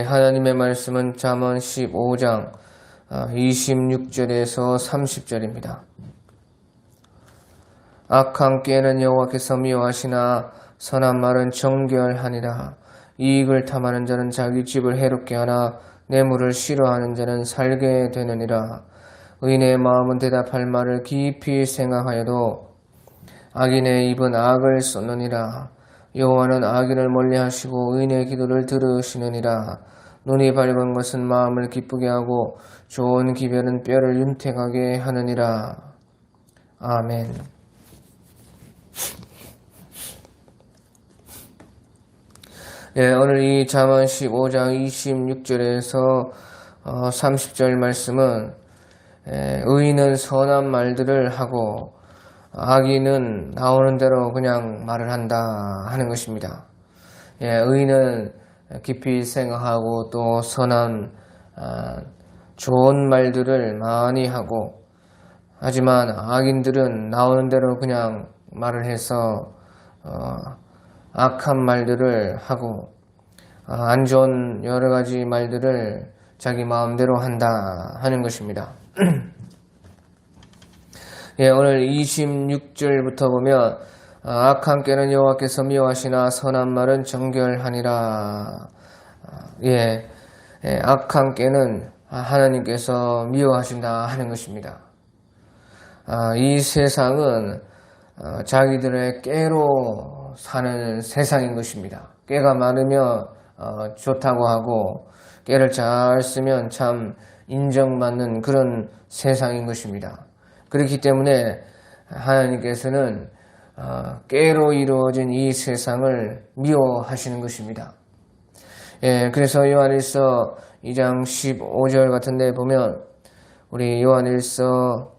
하나님의 말씀은 잠언 15장 26절에서 30절입니다. 악한 꾀는 여호와께서 미워하시나 선한 말은 정결하니라. 이익을 탐하는 자는 자기 집을 해롭게 하나 뇌물을 싫어하는 자는 살게 되느니라. 의인의 마음은 대답할 말을 깊이 생각하여도 악인의 입은 악을 쏟느니라. 여호와는 악인을 멀리하시고 의인의 기도를 들으시느니라. 눈이 밝은 것은 마음을 기쁘게 하고 좋은 기별은 뼈를 윤택하게 하느니라. 아멘. 오늘 이 잠언 15장 26절에서 30절 말씀은 의인은 선한 말들을 하고 악인은 나오는 대로 그냥 말을 한다 하는 것입니다. 의인은 깊이 생각하고 또 선한 좋은 말들을 많이 하고, 하지만 악인들은 나오는 대로 그냥 말을 해서 악한 말들을 하고 안 좋은 여러 가지 말들을 자기 마음대로 한다 하는 것입니다. 오늘 26절부터 보면 악한 꾀는 여호와께서 미워하시나 선한 말은 정결하니라. 악한 꾀는 하나님께서 미워하신다 하는 것입니다. 이 세상은 자기들의 꾀로 사는 세상인 것입니다. 꾀가 많으면 좋다고 하고 꾀를 잘 쓰면 참 인정받는 그런 세상인 것입니다. 그렇기 때문에 하나님께서는 꾀로 이루어진 이 세상을 미워하시는 것입니다. 그래서 요한일서 2장 15절 같은 데 보면, 우리 요한일서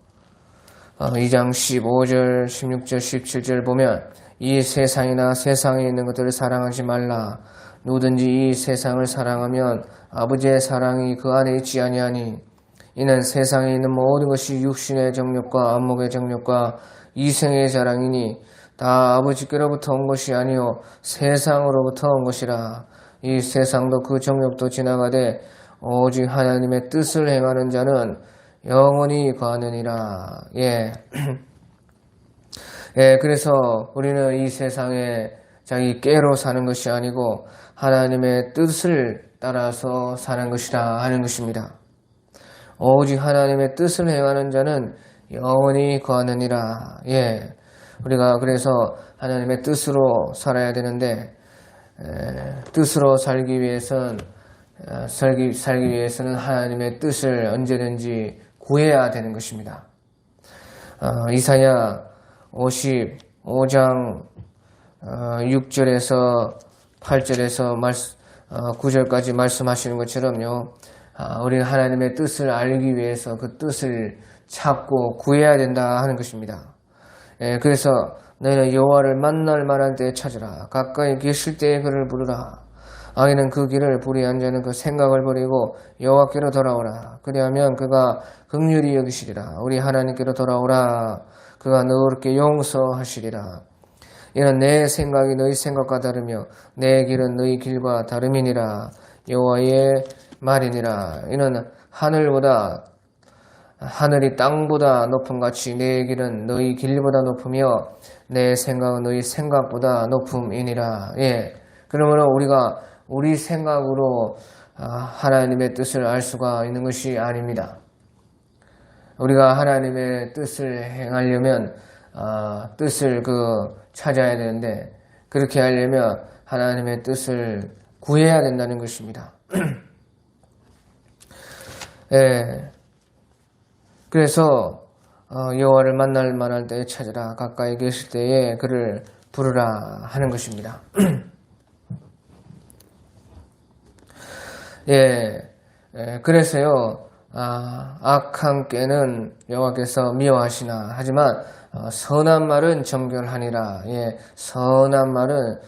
2장 15절, 16절, 17절 보면, 이 세상이나 세상에 있는 것들을 사랑하지 말라. 누구든지 이 세상을 사랑하면 아버지의 사랑이 그 안에 있지 아니하니, 이는 세상에 있는 모든 것이 육신의 정욕과 안목의 정욕과 이생의 자랑이니 다 아버지께로부터 온 것이 아니요 세상으로부터 온 것이라. 이 세상도 그 정욕도 지나가되 오직 하나님의 뜻을 행하는 자는 영원히 거하느니라. 그래서 우리는 이 세상에 자기 꾀로 사는 것이 아니고 하나님의 뜻을 따라서 사는 것이라 하는 것입니다. 오직 하나님의 뜻을 행하는 자는 영원히 거하느니라. 우리가 그래서 하나님의 뜻으로 살아야 되는데, 뜻으로 살기 위해서는 하나님의 뜻을 언제든지 구해야 되는 것입니다. 이사야 55장 6절에서 8절에서 9절까지 말씀하시는 것처럼요, 우리는 하나님의 뜻을 알기 위해서 그 뜻을 찾고 구해야 된다 하는 것입니다. 그래서 너희는 여호와를 만날 만한 때에 찾으라. 가까이 계실 때에 그를 부르라. 악인은 그 길을 불의한 자는 그 생각을 버리고 여호와께로 돌아오라. 그리하면 그가 긍휼히 여기시리라. 우리 하나님께로 돌아오라. 그가 너희께 용서하시리라. 이는 내 생각이 너희 생각과 다르며 내 길은 너희 길과 다름이니라. 여호와의 말이니라. 이는 하늘이 땅보다 높음 같이 내 길은 너희 길보다 높으며 내 생각은 너희 생각보다 높음이니라. 그러므로 우리가 우리 생각으로 하나님의 뜻을 알 수가 있는 것이 아닙니다. 우리가 하나님의 뜻을 행하려면 뜻을 찾아야 되는데, 그렇게 하려면 하나님의 뜻을 구해야 된다는 것입니다. 그래서 여호와를 만날 만할 때에 찾으라. 가까이 계실 때에 그를 부르라 하는 것입니다. 그래서요, 악한 꾀는 여호와께서 미워하시나, 하지만 선한 말은 정결하니라. 선한 말은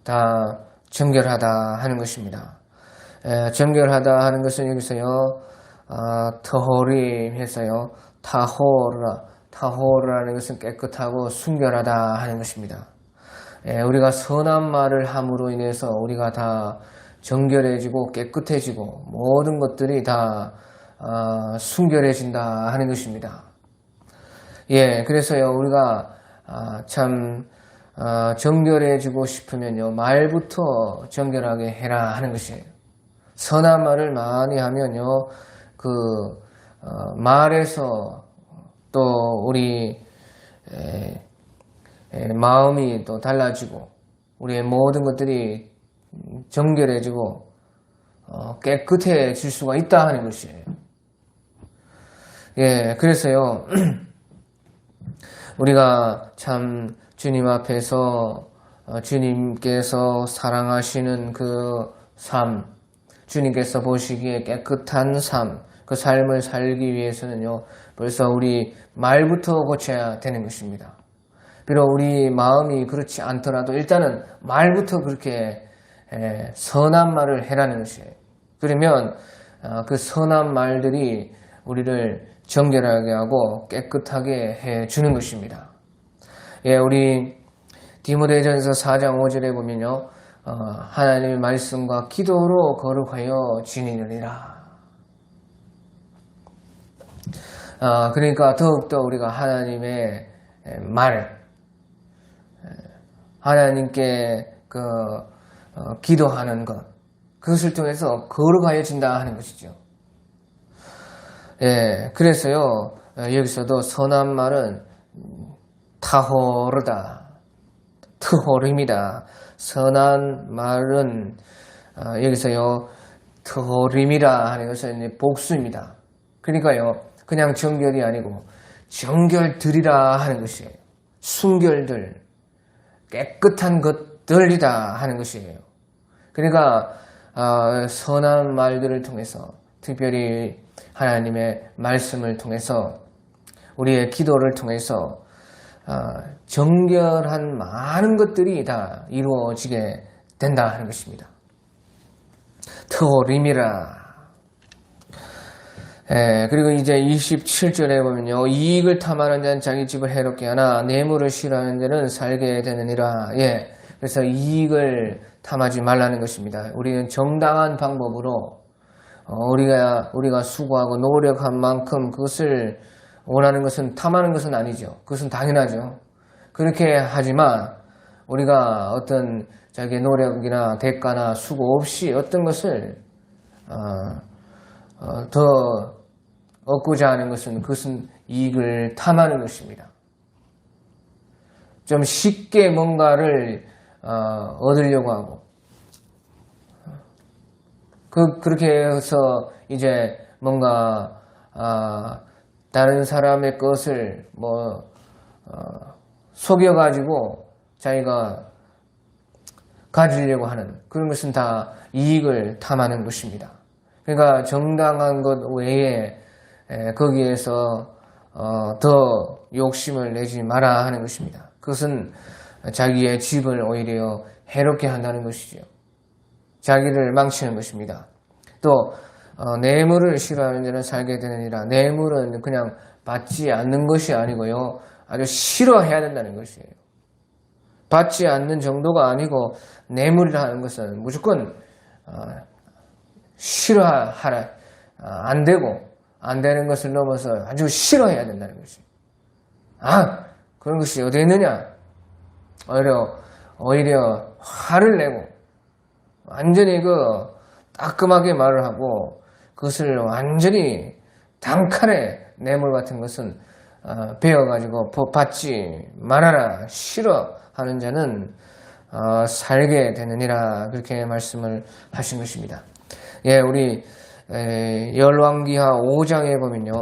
다 정결하다 하는 것입니다. 정결하다 하는 것은 여기서요, 터호림 해서요, 타호르라는 것은 깨끗하고 순결하다 하는 것입니다. 우리가 선한 말을 함으로 인해서 우리가 다 정결해지고 깨끗해지고 모든 것들이 다 순결해진다 하는 것입니다. 예, 그래서요 우리가 참 정결해지고 싶으면요 말부터 정결하게 해라 하는 것이에요. 선한 말을 많이 하면요 말에서 또 우리 마음이 또 달라지고 우리의 모든 것들이 정결해지고 깨끗해질 수가 있다 하는 것이에요. 예, 그래서요 우리가 참 주님 앞에서 주님께서 사랑하시는 그 삶, 주님께서 보시기에 깨끗한 삶, 그 삶을 살기 위해서는요 벌써 우리 말부터 고쳐야 되는 것입니다. 비록 우리 마음이 그렇지 않더라도 일단은 말부터 그렇게 선한 말을 해라는 것이에요. 그러면 그 선한 말들이 우리를 정결하게 하고 깨끗하게 해주는 것입니다. 예, 우리 디모데전서 4장 5절에 보면요 하나님의 말씀과 기도로 거룩하여 지니느니라. 그러니까 더욱더 우리가 하나님의 말, 하나님께 기도하는 것, 그것을 통해서 거룩하여진다 하는 것이죠. 예, 그래서요 여기서도 선한 말은 타호르다, 트호림이다. 선한 말은 여기서요 트호림이라 하는 것은 복수입니다. 그러니까요 그냥 정결이 아니고 정결들이라 하는 것이에요. 순결들, 깨끗한 것들이다 하는 것이에요. 그러니까 선한 말들을 통해서 특별히 하나님의 말씀을 통해서 우리의 기도를 통해서 정결한 많은 것들이 다 이루어지게 된다 하는 것입니다. 트호림이라. 그리고 이제 27절에 보면요 이익을 탐하는 자는 자기 집을 해롭게 하나 뇌물을 싫어하는 자는 살게 되느니라. 예, 그래서 이익을 탐하지 말라는 것입니다. 우리는 정당한 방법으로 우리가 수고하고 노력한 만큼 그것을 원하는 것은 탐하는 것은 아니죠. 그것은 당연하죠. 그렇게 하지만 우리가 어떤 자기의 노력이나 대가나 수고 없이 어떤 것을 더 얻고자 하는 것은 그것은 이익을 탐하는 것입니다. 좀 쉽게 뭔가를 얻으려고 하고 그렇게 해서 이제 뭔가 다른 사람의 것을 속여가지고 자기가 가지려고 하는 그런 것은 다 이익을 탐하는 것입니다. 그러니까 정당한 것 외에 거기에서 더 욕심을 내지 마라 하는 것입니다. 그것은 자기의 집을 오히려 해롭게 한다는 것이죠. 자기를 망치는 것입니다. 또 뇌물을 싫어하는 자는 살게 되느니라. 뇌물은 그냥 받지 않는 것이 아니고요. 아주 싫어해야 된다는 것이에요. 받지 않는 정도가 아니고 뇌물이라는 것은 무조건 싫어하라. 안 되고 안 되는 것을 넘어서 아주 싫어해야 된다는 것이에요. 그런 것이 어디 있느냐? 오히려 화를 내고 완전히 따끔하게 말을 하고 그것을 완전히 단칼에 뇌물 같은 것은 배워가지고 받지 말아라 싫어하는 자는 살게 되느니라 그렇게 말씀을 하신 것입니다. 예, 우리 열왕기하 5장에 보면요,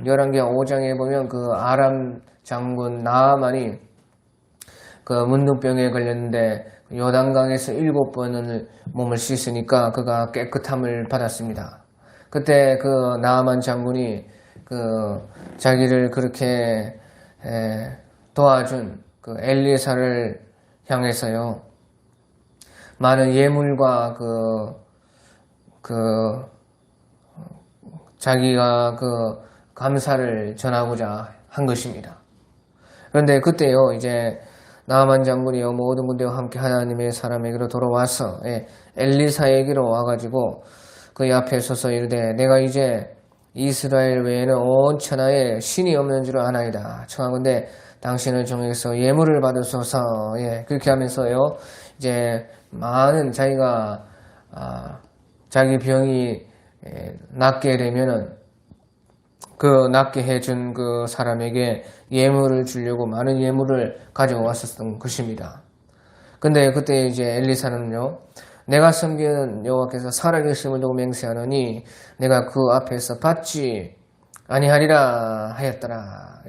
열왕기하 5장에 보면 그 아람 장군 나아만이 그 문둥병에 걸렸는데 요단강에서 7번을 몸을 씻으니까 그가 깨끗함을 받았습니다. 그때 그 나아만 장군이 자기를 그렇게 도와준 그 엘리사를 향해서요 많은 예물과 자기가 감사를 전하고자 한 것입니다. 그런데 그때요 이제 나아만 장군이요 모든 군대와 함께 하나님의 사람에게로 돌아와서 엘리사에게로 와가지고 그의 앞에 서서 이르되 내가 이제 이스라엘 외에는 온 천하에 신이 없는 줄 아나이다. 청하건대 당신의 종에게서 예물을 받으소서. 그렇게 하면서요 이제 많은 자기가 자기 병이 낫게 되면은 그 낫게 해준 그 사람에게 예물을 주려고 많은 예물을 가져왔었던 것입니다. 근데 그때 이제 엘리사는요, 내가 섬기는 여호와께서 살아계심을 두고 맹세하노니 내가 그 앞에서 받지 아니하리라 하였더라.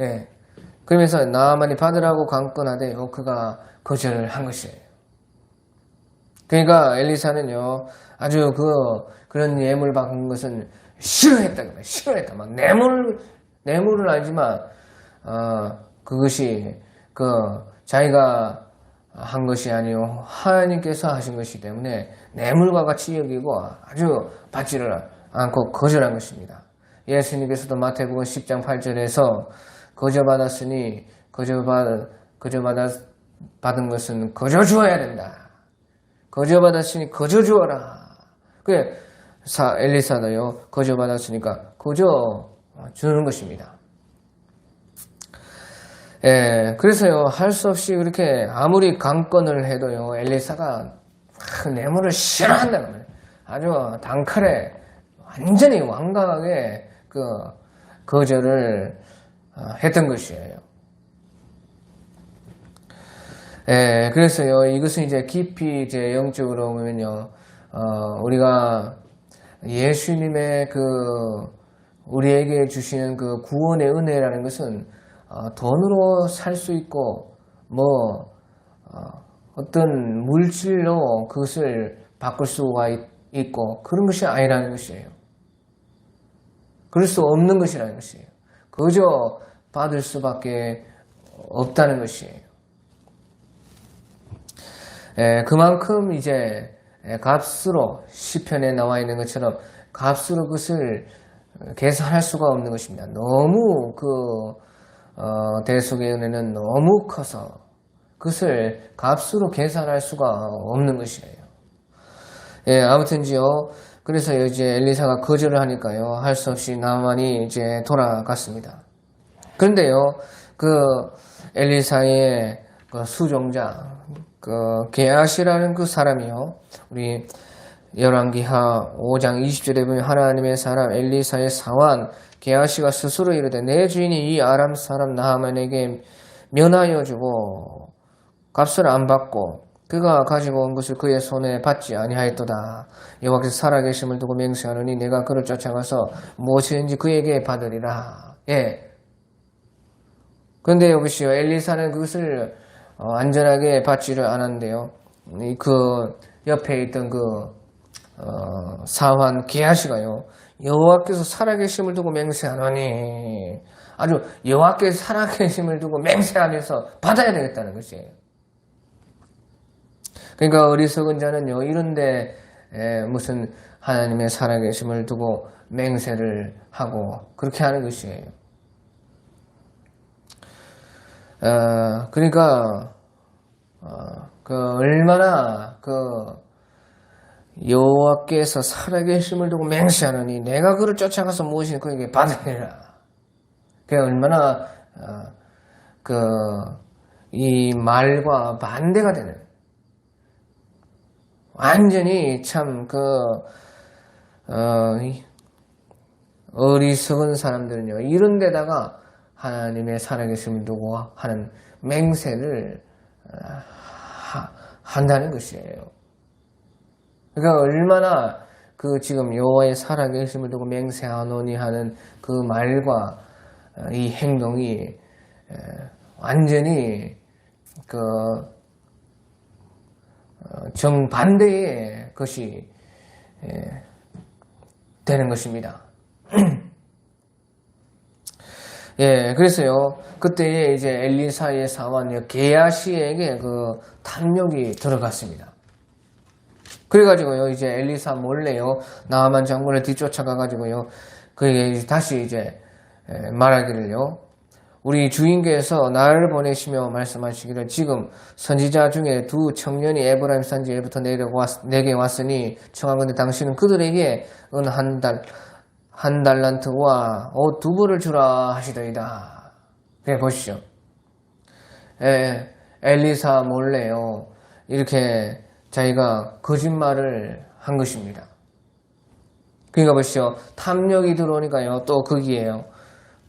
그러면서 나아만이 받으라고 강권하되 그가 거절을 한 것이에요. 그러니까 엘리사는요, 아주 그런 예물 받은 것은 싫어했다. 싫어했다. 막 뇌물을 알지만, 그것이, 자기가 한 것이 아니요. 하나님께서 하신 것이기 때문에 뇌물과 같이 여기고 아주 받지를 않고 거절한 것입니다. 예수님께서도 마태복음 10장 8절에서 거저받았으니 받은 것은 거저 주어야 된다. 거저받았으니 거저 주어라. 엘리사도요, 거저받았으니까 거저 주는 것입니다. 그래서요, 할 수 없이 그렇게 아무리 강권을 해도요, 엘리사가 뇌물을 싫어한다는 거예요. 아주 단칼에 완전히 완강하게 거절을 했던 것이에요. 그래서요, 이것은 이제 깊이 이제 영적으로 보면요, 우리가 예수님의 우리에게 주시는 그 구원의 은혜라는 것은 돈으로 살 수 있고 어떤 물질로 그것을 바꿀 수가 있고 그런 것이 아니라는 것이에요. 그럴 수 없는 것이라는 것이에요. 그저 받을 수밖에 없다는 것이에요. 그만큼 이제 값으로 시편에 나와 있는 것처럼 값으로 그것을 계산할 수가 없는 것입니다. 너무 대속의 은혜는 너무 커서 그것을 값으로 계산할 수가 없는 것이에요. 아무튼지요. 그래서 이제 엘리사가 거절을 하니까요. 할 수 없이 나만이 이제 돌아갔습니다. 그런데요. 엘리사의 수종자 게하시라는 그 사람이요. 우리 열왕기하 5장 20절에 보면 하나님의 사람 엘리사의 사환 게하시가 스스로 이르되 내 주인이 이 아람 사람 나하만에게 면하여 주고 값을 안 받고 그가 가지고 온 것을 그의 손에 받지 아니하였도다. 여호와께서 살아계심을 두고 맹세하노니 내가 그를 쫓아가서 무엇이든지 그에게 받으리라. 그런데 여보시오, 엘리사는 그것을 안전하게 받지를 않았는데요. 그 옆에 있던 사환 게하시가요. 여호와께서 살아계심을 두고 맹세하노니 아주 여호와께서 살아계심을 두고 맹세하면서 받아야 되겠다는 것이에요. 그러니까 어리석은 자는요, 이런데 무슨 하나님의 살아계심을 두고 맹세를 하고 그렇게 하는 것이에요. 그러니까 얼마나 여호와께서 살아계심을 두고 맹세하노니 내가 그를 쫓아가서 무엇이든 그에게 받으리라. 그게 얼마나 이 말과 반대가 되는, 완전히 참 어리석은 사람들은요, 이런 데다가 하나님의 살아계심을 두고 하는 맹세를 한다는 것이에요. 그러니까 얼마나 지금 여호와의 살아계심을 두고 맹세하노니 하는 그 말과 이 행동이 완전히 정반대의 것이 되는 것입니다. 그래서요, 그때에 이제 엘리사의 사환 게하시에게 탐욕이 들어갔습니다. 그래가지고요, 이제 엘리사 몰래요, 나아만 장군을 뒤쫓아가가지고요, 그에게 다시 이제 말하기를요, 우리 주인께서 나를 보내시며 말씀하시기를 지금 선지자 중에 두 청년이 에브라임 산지에부터 내게 왔으니 청하건대 당신은 그들에게 은 한 달란트와 옷 2벌을 주라 하시더이다. 그래 보시죠. 엘리사 몰래요. 이렇게 자기가 거짓말을 한 것입니다. 그러니까 보시죠. 탐욕이 들어오니까요. 또 거기에요.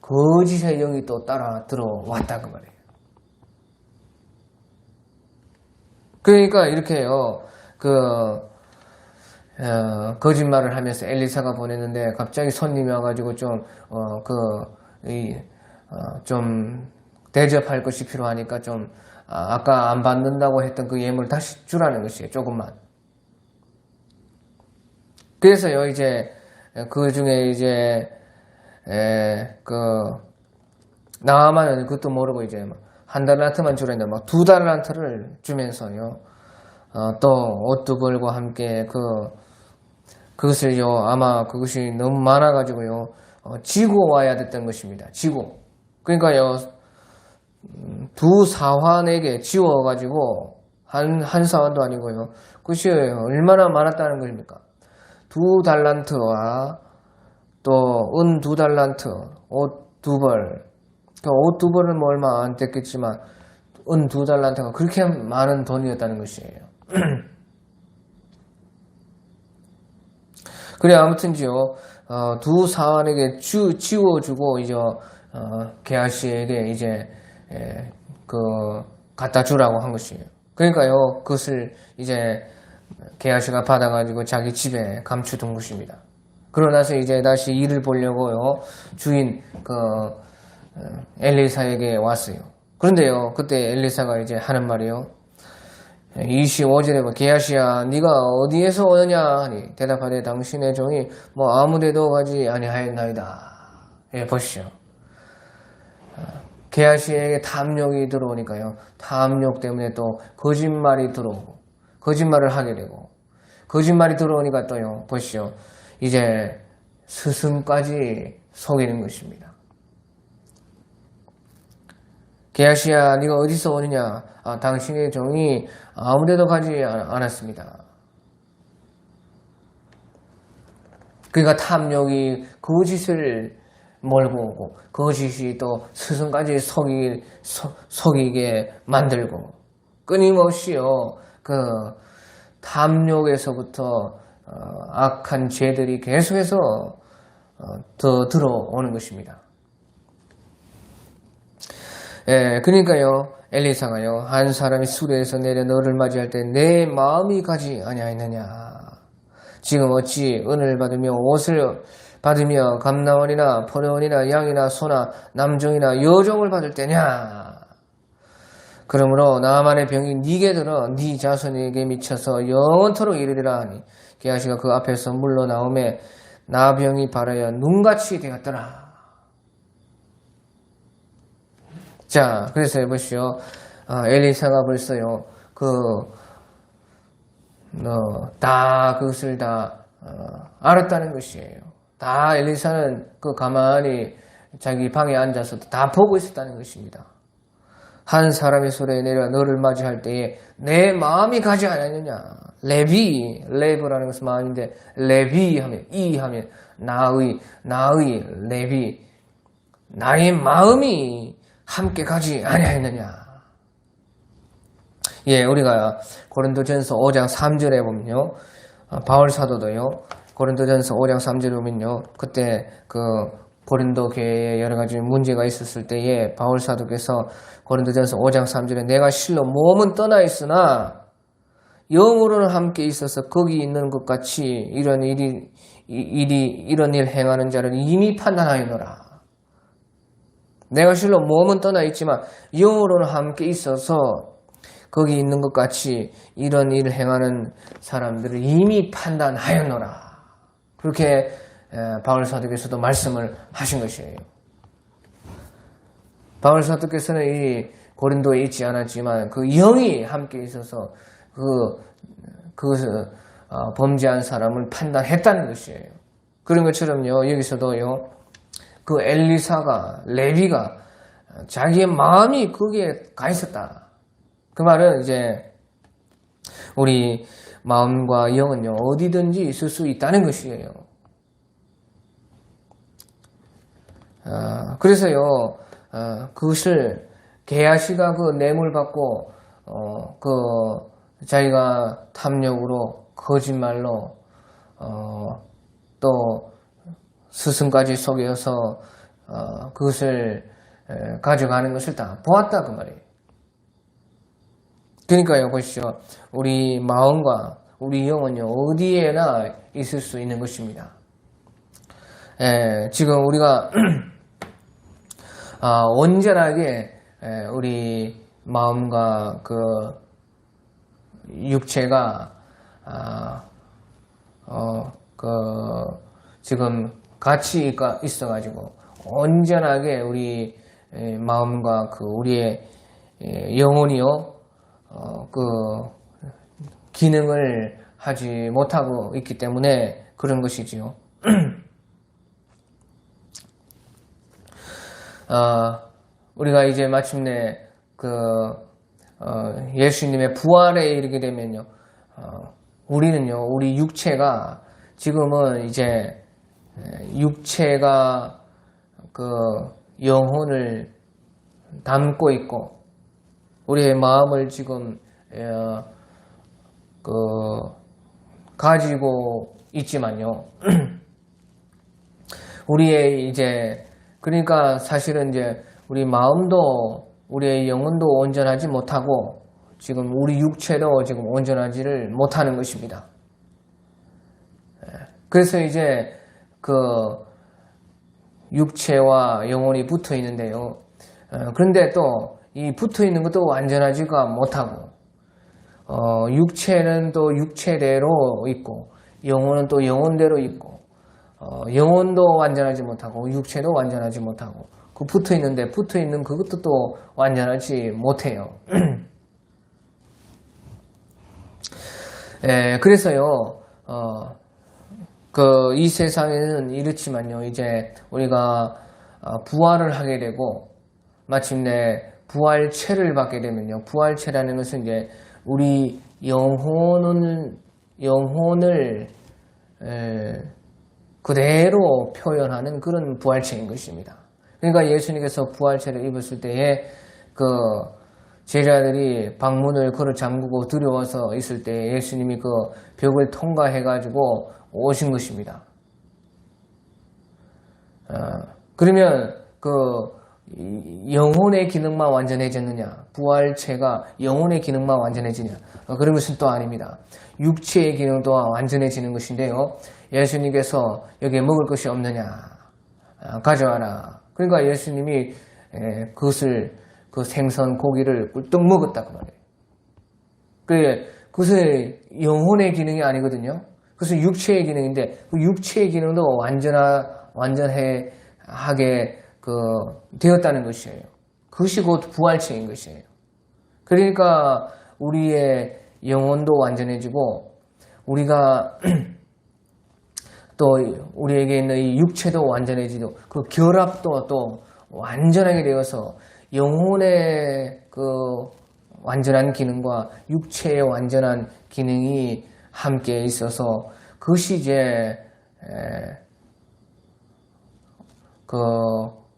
거짓의 영이 또 따라 들어왔다 그 말이에요. 그러니까 이렇게요. 거짓말을 하면서 엘리사가 보냈는데 갑자기 손님이 와가지고 좀 대접할 것이 필요하니까 아까 안 받는다고 했던 그 예물을 다시 주라는 것이에요. 조금만. 그래서요, 이제, 그 중에 이제, 나아만은 그것도 모르고 이제 한 달란트만 주라는데 막 2달란트를 주면서요, 또 옷 2벌과 함께 그것을요, 아마 그것이 너무 많아가지고요, 지고 와야 됐던 것입니다. 지고. 그러니까요, 2사환에게 지워가지고, 한 사환도 아니고요, 그것이 얼마나 많았다는 것입니까? 2달란트와 또 은 2달란트, 옷 2벌. 옷 2벌은 뭐 얼마 안 됐겠지만 은 2달란트가 그렇게 많은 돈이었다는 것이에요. 그래 아무튼지요. 2사환에게 지워주고 이제 게하시에게 이제 갖다 주라고 한 것이에요. 그러니까요 그것을 이제 게하시가 받아가지고 자기 집에 감추둔 것입니다. 그러고 나서 이제 다시 일을 보려고요 주인 엘리사에게 왔어요. 그런데요 그때 엘리사가 이제 하는 말이요 25절에 뭐 게하시야 네가 어디에서 오느냐 하니 대답하되 당신의 종이 뭐 아무데도 가지 아니하였나이다. 예, 보시죠. 게하시에게 탐욕이 들어오니까요 탐욕 때문에 또 거짓말이 들어오고 거짓말을 하게 되고 거짓말이 들어오니까 또요 보시죠. 이제 스승까지 속이는 것입니다. 게하시야 네가 어디서 오느냐 당신의 종이 아무데도 가지 않았습니다. 그러니까 탐욕이 거짓을 몰고 오고 거짓이 또 스승까지 속이게 만들고 끊임없이요 탐욕에서부터 악한 죄들이 계속해서 더 들어오는 것입니다. 예, 그러니까요 엘리사가요 한 사람이 수레에서 내려 너를 맞이할 때 내 마음이 가지 아니하였느냐. 지금 어찌 은을 받으며 옷을 받으며 감나원이나 포도원이나 양이나 소나 남종이나 여종을 받을 때냐. 그러므로 나만의 병이 네게 들어 네 자손에게 미쳐서 영원토록 이르리라 하니 게하시가 그 앞에서 물러나오매 나병이 발하여 눈같이 되었더라. 자, 그래서 해보시오. 엘리사가 벌써요, 그것을 다 알았다는 것이에요. 다 엘리사는 가만히 자기 방에 앉아서 다 보고 있었다는 것입니다. 한 사람의 소리에 내려 너를 맞이할 때에 내 마음이 가지 않았느냐. 레브라는 것은 마음인데 레비 하면 이 하면 나의 레비 나의 마음이 함께 가지 아니하였느냐. 예, 우리가 고린도전서 5장 3절에 보면요. 바울 사도도요. 고린도전서 5장 3절에 보면요. 그때 고린도 교회에 여러 가지 문제가 있었을 때에 바울 사도께서 고린도전서 5장 3절에 내가 실로 몸은 떠나 있으나 영으로는 함께 있어서 거기 있는 것 같이 이런 일 행하는 자를 이미 판단하였노라. 내가 실로 몸은 떠나 있지만 영으로는 함께 있어서 거기 있는 것 같이 이런 일을 행하는 사람들을 이미 판단하였노라. 그렇게 바울 사도께서도 말씀을 하신 것이에요. 바울 사도께서는 이 고린도에 있지 않았지만 그 영이 함께 있어서 그것을 범죄한 사람을 판단했다는 것이에요. 그런 것처럼요 여기서도요 그 엘리사가 레비가 자기의 마음이 거기에 가 있었다. 그 말은 이제 우리 마음과 영은요, 어디든지 있을 수 있다는 것이에요. 그래서요, 그것을 게하시가 그 뇌물 받고 자기가 탐욕으로 거짓말로 또 스승까지 속여서 그것을 가져가는 것을 다 보았다 그 말이에요. 그러니까요, 보시죠. 우리 마음과 우리 영은요, 어디에나 있을 수 있는 것입니다. 지금 우리가 온전하게 우리 마음과 그 육체가 지금 같이 있어가지고 온전하게 우리 마음과 그 우리의 영혼이요 그 기능을 하지 못하고 있기 때문에 그런 것이지요. 우리가 이제 마침내 예수님의 부활에 이르게 되면요, 우리는요, 우리 육체가 지금은 이제 육체가 그 영혼을 담고 있고 우리의 마음을 지금 가지고 있지만요. 우리의 이제 그러니까 사실은 이제 우리 마음도 우리의 영혼도 온전하지 못하고 지금 우리 육체도 지금 온전하지를 못하는 것입니다. 그래서 이제 그 육체와 영혼이 붙어 있는데요. 그런데 또 이 붙어 있는 것도 완전하지가 못하고 육체는 또 육체대로 있고 영혼은 또 영혼대로 있고 영혼도 완전하지 못하고 육체도 완전하지 못하고 그 붙어 있는데 붙어 있는 그것도 또 완전하지 못해요. 그래서요 이 세상에는 이렇지만요, 이제 우리가 부활을 하게 되고 마침내 부활체를 받게 되면요, 부활체라는 것은 이제 우리 영혼을 그대로 표현하는 그런 부활체인 것입니다. 그러니까 예수님께서 부활체를 입었을 때에 그 제자들이 방문을 걸어 잠그고 두려워서 있을 때 예수님이 그 벽을 통과해가지고 오신 것입니다. 그러면 그 영혼의 기능만 완전해졌느냐? 부활체가 영혼의 기능만 완전해지냐? 그런 것은 또 아닙니다. 육체의 기능도 완전해지는 것인데요. 예수님께서 여기에 먹을 것이 없느냐? 가져와라. 그러니까 예수님이 그것을 그 생선 고기를 꿀떡 먹었다 그 말이에요. 그것은 영혼의 기능이 아니거든요. 그것은 육체의 기능인데 그 육체의 기능도 완전하게 되었다는 것이에요. 그것이 곧 부활체인 것이에요. 그러니까 우리의 영혼도 완전해지고 우리가 또 우리에게 있는 이 육체도 완전해지고 그 결합도 또 완전하게 되어서 영혼의 그 완전한 기능과 육체의 완전한 기능이 함께 있어서 그것이 이제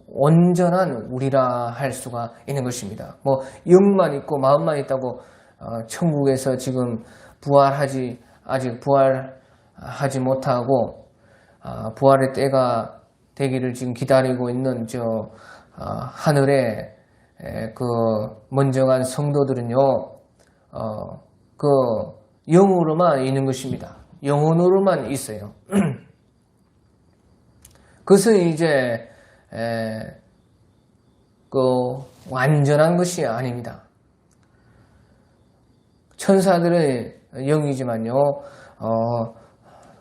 온전한 우리라 할 수가 있는 것입니다. 뭐 영만 있고 마음만 있다고 천국에서 지금 아직 부활하지 못하고 부활의 때가 되기를 지금 기다리고 있는 하늘에 그 먼저간 성도들은요, 그 영으로만 있는 것입니다. 영혼으로만 있어요. 그것은 이제 그 완전한 것이 아닙니다. 천사들은 영이지만요,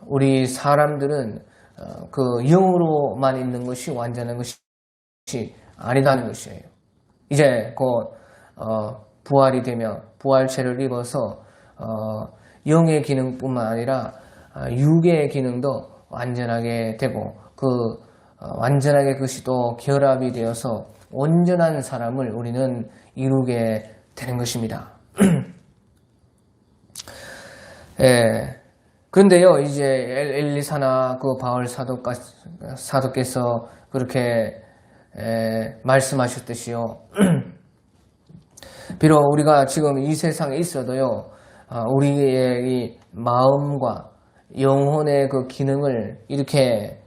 우리 사람들은 그 영으로만 있는 것이 완전한 것이 아니다는 것이에요. 이제 곧 부활이 되며 부활체를 입어서 영의 기능뿐만 아니라 육의 기능도 완전하게 되고 완전하게 그것이 또 결합이 되어서 온전한 사람을 우리는 이루게 되는 것입니다. 예. 그런데요, 이제 엘리사나 그 바울 사도께서 그렇게 말씀하셨듯이요. 비록 우리가 지금 이 세상에 있어도요, 우리의 이 마음과 영혼의 그 기능을 이렇게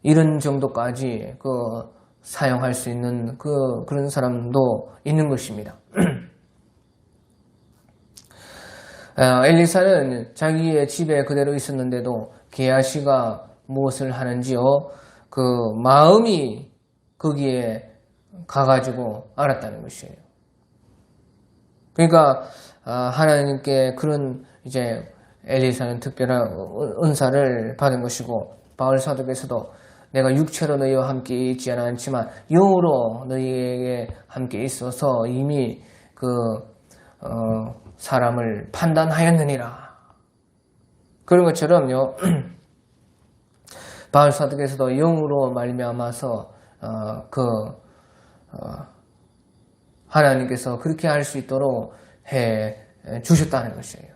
이런 정도까지 그 사용할 수 있는 그런 사람도 있는 것입니다. 엘리사는 자기의 집에 그대로 있었는데도 게하시가 무엇을 하는지요? 그 마음이 거기에 가가지고 알았다는 것이에요. 그러니까 하나님께 그런 이제 엘리사는 특별한 은사를 받은 것이고 바울 사도께서도 내가 육체로 너희와 함께 있지 않았지만 영으로 너희에게 함께 있어서 이미 사람을 판단하였느니라. 그런 것처럼요. 바울 사도께서도 영으로 말미암아서 하나님께서 그렇게 할 수 있도록 해 주셨다는 것이에요.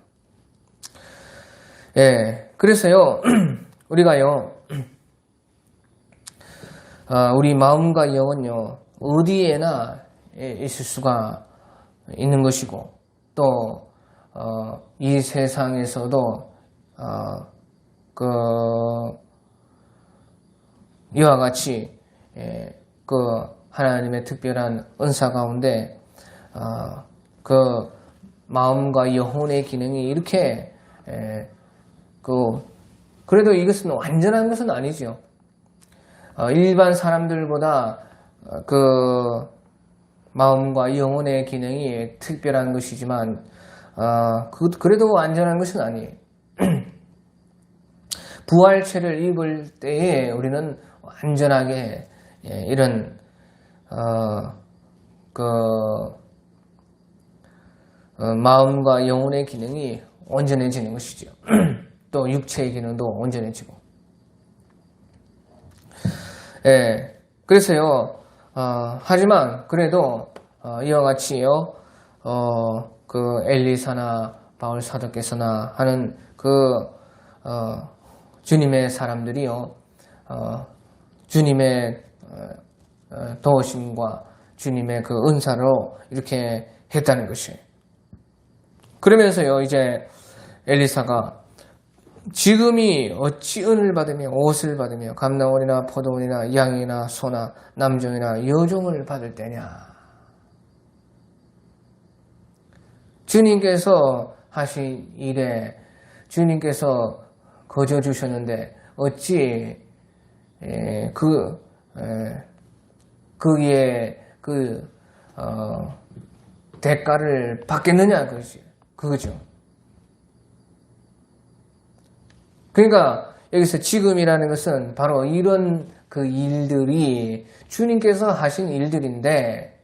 예, 그래서요 우리가요 우리 마음과 영은요 어디에나 있을 수가 있는 것이고 또 이 세상에서도 이와 같이 하나님의 특별한 은사 가운데 그 마음과 영혼의 기능이 이렇게 그래도 이것은 완전한 것은 아니죠. 일반 사람들보다 마음과 영혼의 기능이 특별한 것이지만 그래도 완전한 것은 아니에요. 부활체를 입을 때에 우리는 완전하게 이런 마음과 영혼의 기능이 온전해지는 것이죠. 또 육체의 기능도 온전해지고. 예, 그래서요. 하지만 그래도 이와 같이요. 엘리사나 바울 사도께서나 하는 주님의 사람들이요. 주님의 도우심과 주님의 그 은사로 이렇게 했다는 것이에요. 그러면서요, 이제 엘리사가 지금이 어찌 은을 받으며 옷을 받으며 감나원이나 포도원이나 양이나 소나 남종이나 여종을 받을 때냐. 주님께서 하신 일에 주님께서 거저 주셨는데 어찌 거기에 대가를 받겠느냐 그거죠. 그러니까 여기서 지금이라는 것은 바로 이런 그 일들이 주님께서 하신 일들인데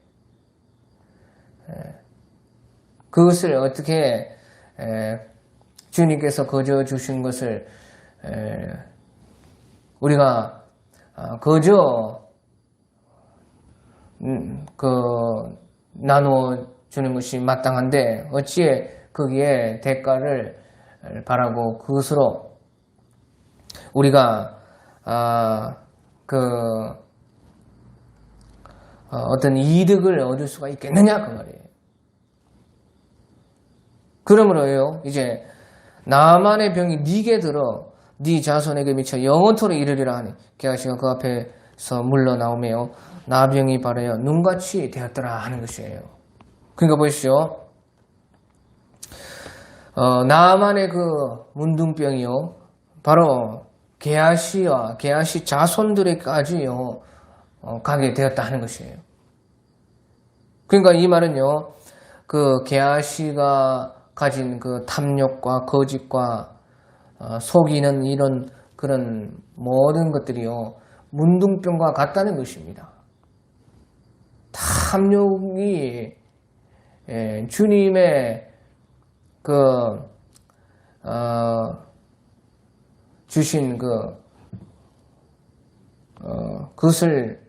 그것을 어떻게 주님께서 거저 주신 것을 우리가 거저 나누어 주는 것이 마땅한데 어찌에 거기에 대가를 바라고 그것으로 우리가 어떤 이득을 얻을 수가 있겠느냐 그 말이에요. 그러므로요 이제 나만의 병이 네게 들어 네 자손에게 미쳐 영원토록 이르리라 하니 게하시가 그 앞에서 물러나오며 나병이 바라여 눈같이 되었더라 하는 것이에요. 그러니까 보십시오. 나만의 그 문둥병이요 바로 게하시와 게하시 자손들에까지요 가게 되었다 하는 것이에요. 그러니까 이 말은요 그 게하시가 가진 그 탐욕과 거짓과 속이는 이런 그런 모든 것들이요 문둥병과 같다는 것입니다. 탐욕이 주님의 주신 그것을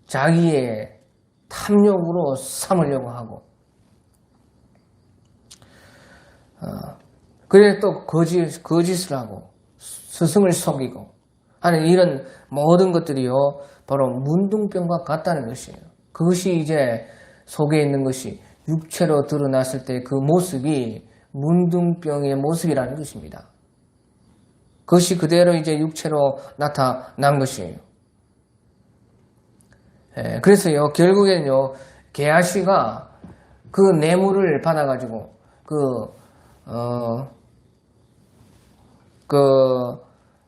자기의 탐욕으로 삼으려고 하고, 그래 또 거짓을 하고 스승을 속이고 하는 이런 모든 것들이요 바로 문둥병과 같다는 것이에요. 그것이 이제 속에 있는 것이 육체로 드러났을 때 그 모습이 문둥병의 모습이라는 것입니다. 그것이 그대로 이제 육체로 나타난 것이에요. 그래서요 결국에는요 게하시가 그 뇌물을 받아가지고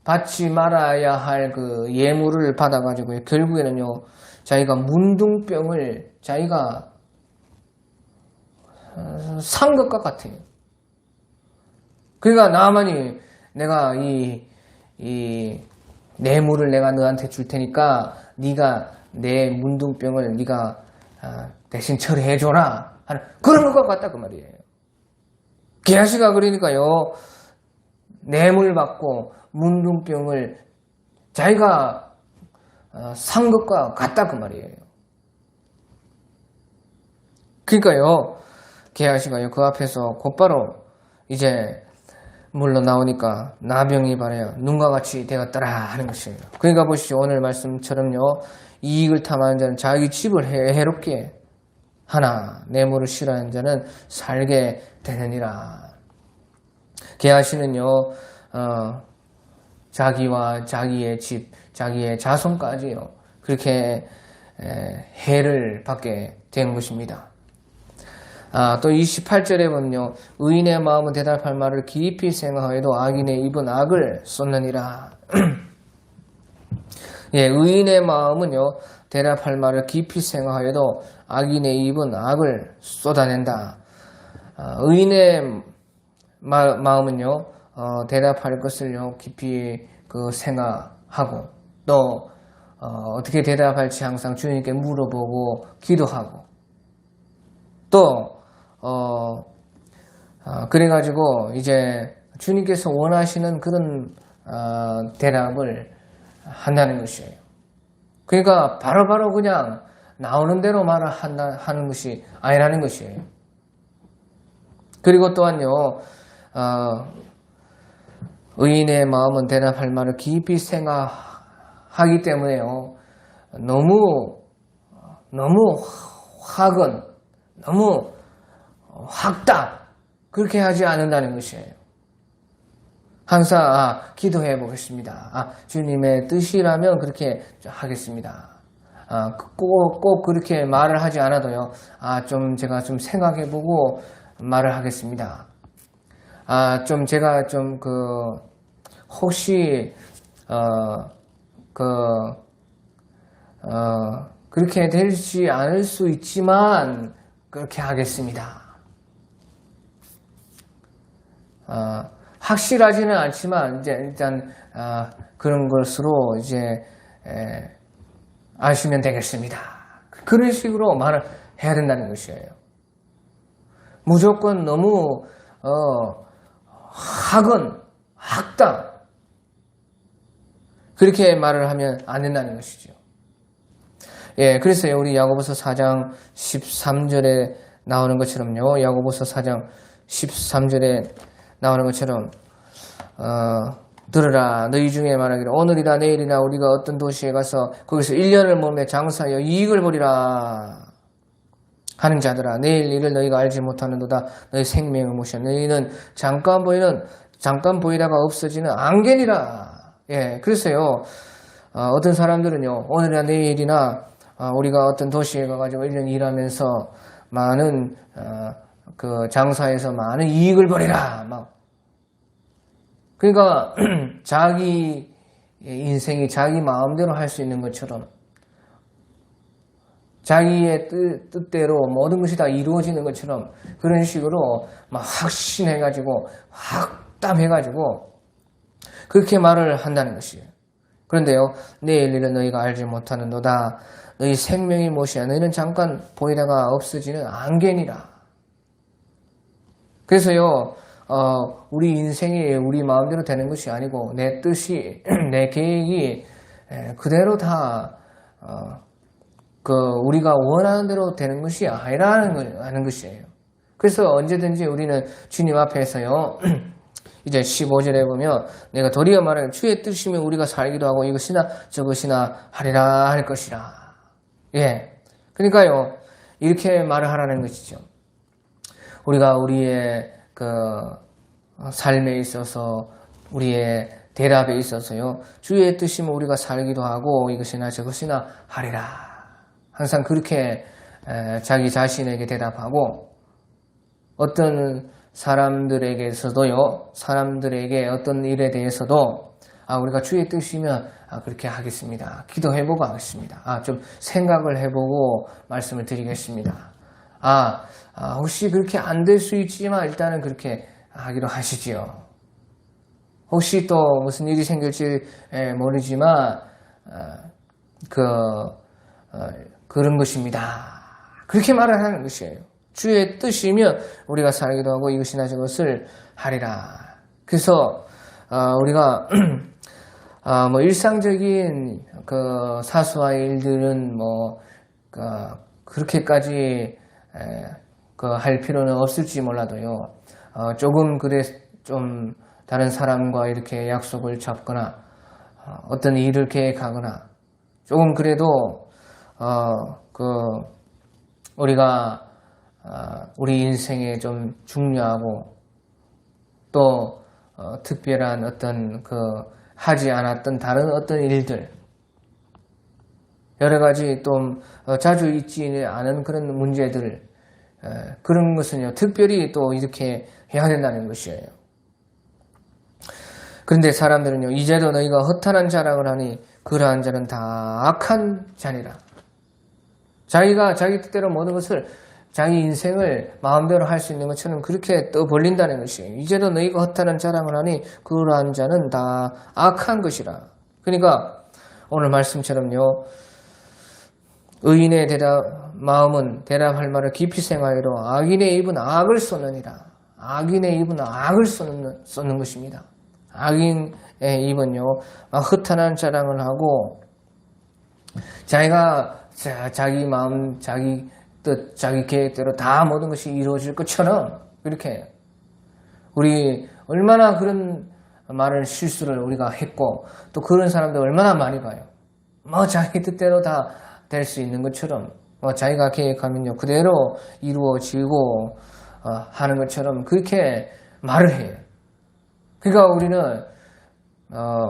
받지 말아야 할 그 예물을 받아가지고 결국에는요 자기가 문둥병을 자기가 산 것과 같아요. 그러니까 나만이 내가 이 뇌물을 내가 너한테 줄 테니까 네가 내 문둥병을 네가 대신 처리해줘라 하는 그런 것과 같다 그 말이에요. 게하시가 그러니까요 뇌물 받고 문둥병을 자기가 산 것과 같다 그 말이에요. 그러니까요 게하시가요 그 앞에서 곧바로 이제 물러 나오니까 나병이 발하여 눈과 같이 되었더라 하는 것이에요. 그러니까 보시죠 오늘 말씀처럼요 이익을 탐하는 자는 자기 집을 해롭게 하나 뇌물을 싫어하는 자는 살게 되느니라. 게하시는요 자기와 자기의 집, 자기의 자손까지요 그렇게 해를 받게 된 것입니다. 또 28절에 보면요 의인의 마음은 대답할 말을 깊이 생각하여도 악인의 입은 악을 쏟느니라. 예, 의인의 마음은요 대답할 말을 깊이 생각하여도 악인의 입은 악을 쏟아낸다. 의인의 마음은요 대답할 것을요 깊이 생각하고 또 어떻게 대답할지 항상 주님께 물어보고 기도하고 또 그래가지고 이제 주님께서 원하시는 그런 대답을 한다는 것이에요. 그러니까 바로바로 그냥 나오는 대로 말을 하는 것이 아니라는 것이에요. 그리고 또한요 의인의 마음은 대답할 말을 깊이 생각하기 때문에요 너무 확은 너무 확답 그렇게 하지 않는다는 것이에요. 항상 기도해 보겠습니다. 주님의 뜻이라면 그렇게 하겠습니다. 꼭 그렇게 말을 하지 않아도요. 좀 제가 좀 생각해 보고 말을 하겠습니다. 좀 제가 좀 혹시 그렇게 되지 않을 수 있지만 그렇게 하겠습니다. 확실하지는 않지만 이제 일단 그런 것으로 이제 아시면 되겠습니다. 그런 식으로 말을 해야 된다는 것이에요. 무조건 너무 학당 그렇게 말을 하면 안 된다는 것이죠. 예, 그래서요 우리 야고보서 4장 13절에 나오는 것처럼요 야고보서 4장 13절에 나오는 것처럼 들으라 너희 중에 말하기를 오늘이나 내일이나 우리가 어떤 도시에 가서 거기서 1년을 몸에 장사하여 이익을 보리라 하는 자들아 내일 일을 너희가 알지 못하는도다 너희 생명을 모셔 너희는 잠깐 보이다가 없어지는 안개니라. 예, 그래서요 어떤 사람들은요 오늘이나 내일이나 우리가 어떤 도시에 가가지고 1년 일하면서 많은 장사에서 많은 이익을 벌이라 그러니까 자기 인생이 자기 마음대로 할 수 있는 것처럼 자기의 뜻대로 모든 것이 다 이루어지는 것처럼 그런 식으로 확신해가지고 확담해가지고 그렇게 말을 한다는 것이에요. 그런데요 내일 일은 너희가 알지 못하는도다 너희 생명이 무엇이야 너희는 잠깐 보이다가 없어지는 안개니라. 그래서요 우리 인생이 우리 마음대로 되는 것이 아니고 내 뜻이 내 계획이 그대로 다 우리가 원하는 대로 되는 것이 아니라는 것이에요. 그래서 언제든지 우리는 주님 앞에서요, 이제 15절에 보면 내가 도리어 말하는 주의 뜻이면 우리가 살기도 하고 이것이나 저것이나 하리라 할 것이라. 예. 그러니까요, 이렇게 말을 하라는 것이죠. 우리가 우리의 삶에 있어서, 우리의 대답에 있어서요, 주의 뜻이면 우리가 살기도 하고 이것이나 저것이나 하리라. 항상 그렇게 자기 자신에게 대답하고, 어떤 사람들에게서도요, 사람들에게 어떤 일에 대해서도 우리가 주의 뜻이면 그렇게 하겠습니다. 기도해보고 하겠습니다. 좀 생각을 해보고 말씀을 드리겠습니다. 혹시 그렇게 안 될 수 있지만 일단은 그렇게 하기로 하시지요. 혹시 또 무슨 일이 생길지 모르지만 그런 것입니다. 그렇게 말을 하는 것이에요. 주의 뜻이면 우리가 살기도 하고 이것이나 저것을 하리라. 그래서 우리가 뭐 일상적인 사소한 일들은 그렇게까지 할 필요는 없을지 몰라도요. 조금 좀 다른 사람과 이렇게 약속을 잡거나 어떤 일을 계획하거나 조금 그래도 우리가 우리 인생에 좀 중요하고 또 특별한 어떤 하지 않았던 다른 어떤 일들, 여러 가지 좀 자주 있지 않은 그런 문제들, 그런 것은요 특별히 또 이렇게 해야 된다는 것이에요. 그런데 사람들은요, 이제도 너희가 허탄한 자랑을 하니 그러한 자는 다 악한 자니라. 자기가 자기 뜻대로 모든 것을, 자기 인생을 마음대로 할 수 있는 것처럼 그렇게 떠벌린다는 것이에요. 이제도 너희가 허탄한 자랑을 하니 그러한 자는 다 악한 것이라. 그러니까 오늘 말씀처럼요, 의인의 마음은 대답할 말을 깊이 생각하기로 악인의 입은 악을 쏟느니라. 악인의 입은 악을 쏟는 것입니다. 악인의 입은요, 허탄한 자랑을 하고 자기가 자기 마음, 자기 뜻, 자기 계획대로 다 모든 것이 이루어질 것처럼 그렇게 우리 얼마나 그런 말을 실수를 우리가 했고 또 그런 사람들 얼마나 많이 봐요. 자기 뜻대로 다 될 수 있는 것처럼 자기가 계획하면요 그대로 이루어지고 하는 것처럼 그렇게 말을 해요. 그러니까 우리는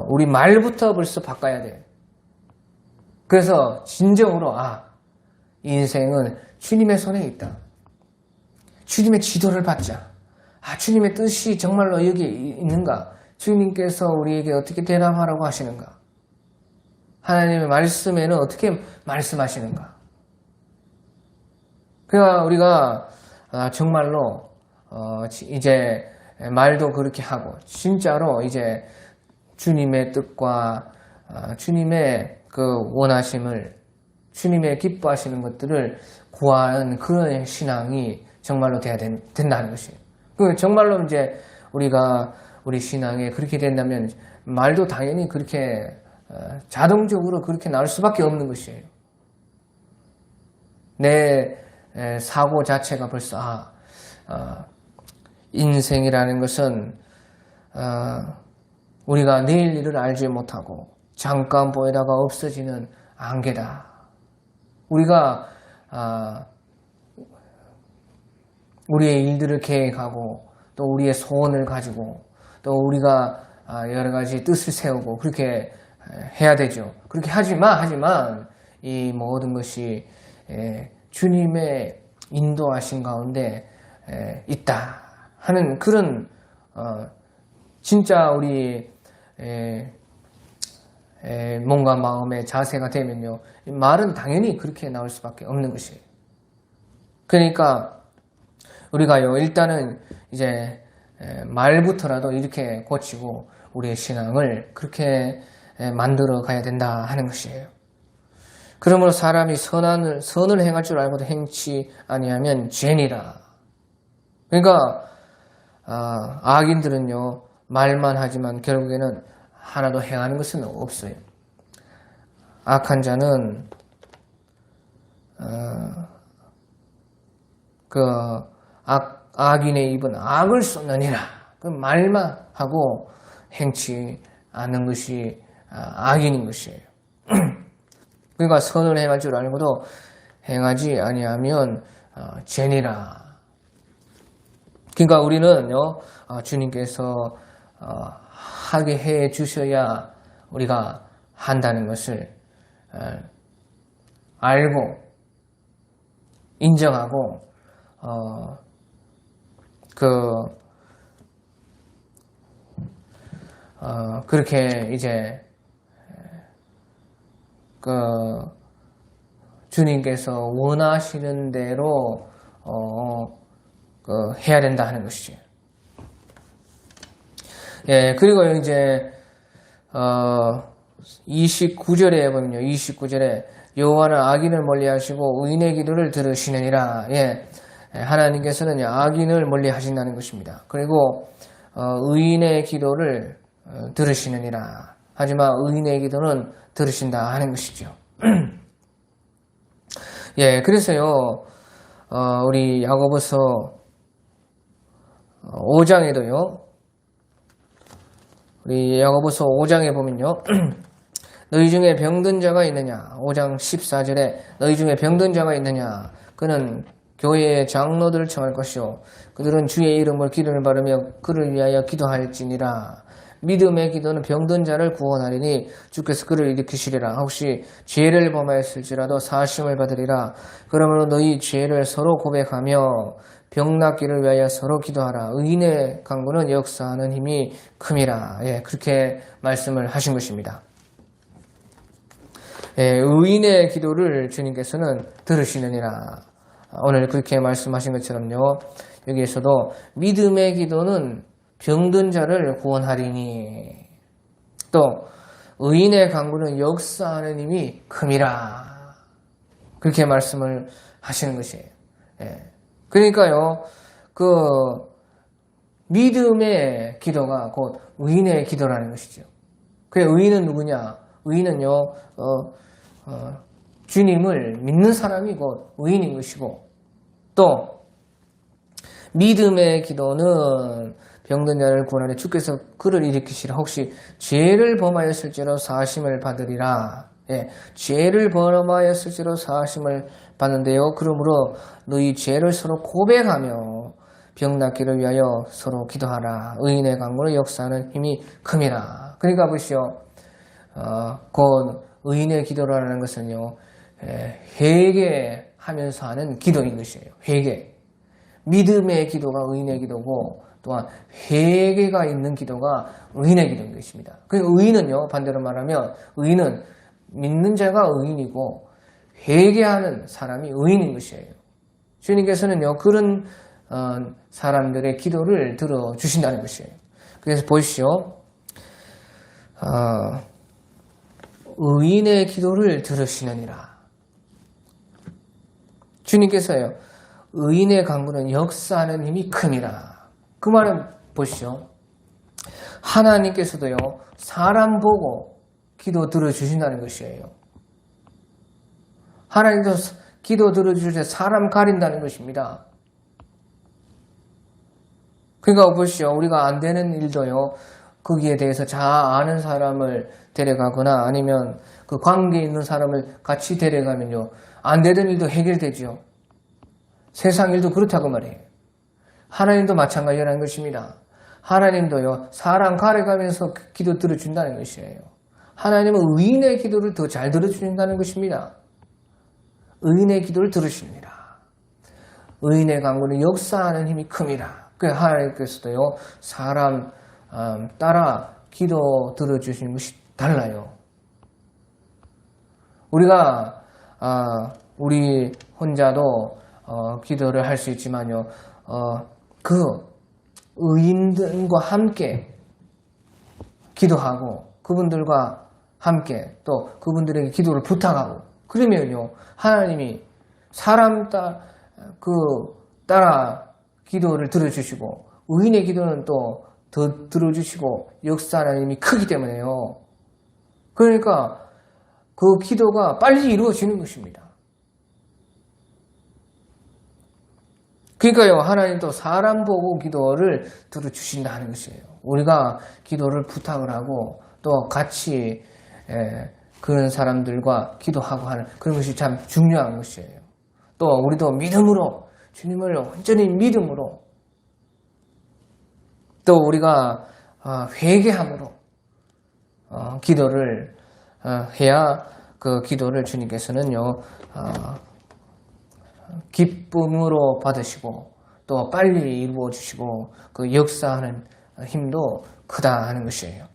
우리 말부터 벌써 바꿔야 돼요. 그래서 진정으로 인생은 주님의 손에 있다. 주님의 지도를 받자. 주님의 뜻이 정말로 여기 있는가? 주님께서 우리에게 어떻게 대답하라고 하시는가? 하나님의 말씀에는 어떻게 말씀하시는가? 그러니까 우리가 정말로 이제 말도 그렇게 하고 진짜로 이제 주님의 뜻과 주님의 원하심을, 주님의 기뻐하시는 것들을 구하는 그런 신앙이 정말로 돼야 된다는 것이에요. 정말로 이제 우리 신앙에 그렇게 된다면 말도 당연히 그렇게 자동적으로 그렇게 나올 수밖에 없는 것이에요. 내 사고 자체가 벌써 인생이라는 것은 우리가 내일 일을 알지 못하고 잠깐 보이다가 없어지는 안개다. 우리가 우리의 일들을 계획하고 또 우리의 소원을 가지고 또 우리가 여러 가지 뜻을 세우고 그렇게 해야 되죠. 그렇게 하지만 이 모든 것이 주님의 인도하신 가운데 있다 하는 그런 진짜 우리 몸과 마음의 자세가 되면요, 말은 당연히 그렇게 나올 수밖에 없는 것이에요. 그러니까 우리가요 일단은 이제 말부터라도 이렇게 고치고 우리의 신앙을 그렇게 만들어 가야 된다 하는 것이에요. 그러므로 사람이 선을 행할 줄 알고도 행치 아니하면 죄니라. 그러니까 악인들은요 말만 하지만 결국에는 하나도 행하는 것은 없어요. 악한 자는 그 악인의 입은 악을 쏟느니라. 그 말만 하고 행치 않는 것이 악인인 것이에요. 그러니까 선을 행할 줄 알고도 행하지 아니하면 죄니라. 그러니까 우리는요, 주님께서 하게 해 주셔야 우리가 한다는 것을 알고 인정하고 그렇게 이제 주님께서 원하시는 대로 해야 된다 하는 것이지. 예, 그리고 이제 29절에 보면요, 29절에 여호와는 악인을 멀리하시고 의인의 기도를 들으시느니라. 예, 하나님께서는 악인을 멀리하신다는 것입니다. 그리고 의인의 기도를 들으시느니라. 하지만 의인의 기도는 들으신다 하는 것이죠. 예, 그래서요, 우리 야고보서 5장에도요, 우리 야고보서 5장에 보면요, 너희 중에 병든 자가 있느냐? 5장 14절에 너희 중에 병든 자가 있느냐? 그는 교회의 장로들을 청할 것이요, 그들은 주의 이름을 기도를 바르며 그를 위하여 기도할지니라. 믿음의 기도는 병든 자를 구원하리니 주께서 그를 일으키시리라. 혹시 죄를 범하였을지라도 사심을 받으리라. 그러므로 너희 죄를 서로 고백하며 병 낫기를 위하여 서로 기도하라. 의인의 강구는 역사하는 힘이 큼이라. 예, 그렇게 말씀을 하신 것입니다. 예, 의인의 기도를 주님께서는 들으시느니라. 오늘 그렇게 말씀하신 것처럼요, 여기에서도 믿음의 기도는 병든 자를 구원하리니, 또 의인의 강구는 역사하는 힘이 큼이라. 그렇게 말씀을 하시는 것이에요. 예. 그러니까요, 믿음의 기도가 곧 의인의 기도라는 것이죠. 그 의인은 누구냐? 의인은요, 주님을 믿는 사람이 곧 의인인 것이고, 또 믿음의 기도는 병든 자를 구원하려 주께서 그를 일으키시라. 혹시 죄를 범하였을지로 사하심을 받으리라. 예, 죄를 범하였을지로 사하심을 받는데요, 그러므로 너희 죄를 서로 고백하며 병 낫기를 위하여 서로 기도하라. 의인의 강구는 역사하는 힘이 큼이라. 그러니까 보시오, 곧 의인의 기도라는 것은요, 회개하면서 하는 기도인 것이에요. 회개. 믿음의 기도가 의인의 기도고, 또한 회개가 있는 기도가 의인의 기도인 것입니다. 그러니까 의인은요, 반대로 말하면 의인은 믿는 자가 의인이고 회개하는 사람이 의인인 것이에요. 주님께서는요, 그런 사람들의 기도를 들어주신다는 것이에요. 그래서 보십시오, 의인의 기도를 들으시느니라. 주님께서요, 의인의 강구는 역사하는 힘이 큼이라. 그 말은 보시죠, 하나님께서도요, 사람 보고 기도 들어주신다는 것이에요. 하나님도 기도 들어주실 때 사람 가린다는 것입니다. 그러니까 보시죠, 우리가 안 되는 일도요, 거기에 대해서 잘 아는 사람을 데려가거나 아니면 그 관계에 있는 사람을 같이 데려가면요, 안 되는 일도 해결되죠. 세상 일도 그렇다고 말해요. 하나님도 마찬가지라는 것입니다. 하나님도요, 사람 가려가면서 기도 들어준다는 것이에요. 하나님은 의인의 기도를 더 잘 들어주신다는 것입니다. 의인의 기도를 들으십니다. 의인의 강구는 역사하는 힘이 큼이라. 그래서 하나님께서도요, 사람 따라 기도 들어주시는 것이 달라요. 우리가 우리 혼자도 기도를 할 수 있지만요, 그 의인들과 함께 기도하고 그분들과 함께 또 그분들에게 기도를 부탁하고 그러면요, 하나님이 사람 따라 기도를 들어주시고 의인의 기도는 또 더 들어주시고 역사하는 힘이 크기 때문에요. 그러니까 그 기도가 빨리 이루어지는 것입니다. 그러니까요, 하나님도 사람 보고 기도를 들어주신다는 것이에요. 우리가 기도를 부탁을 하고 또 같이 그런 사람들과 기도하고 하는 그런 것이 참 중요한 것이에요. 또 우리도 믿음으로, 주님을 온전히 믿음으로, 또 우리가 회개함으로 기도를 해야 그 기도를 주님께서는요 기쁨으로 받으시고 또 빨리 이루어 주시고 그 역사하는 힘도 크다 하는 것이에요.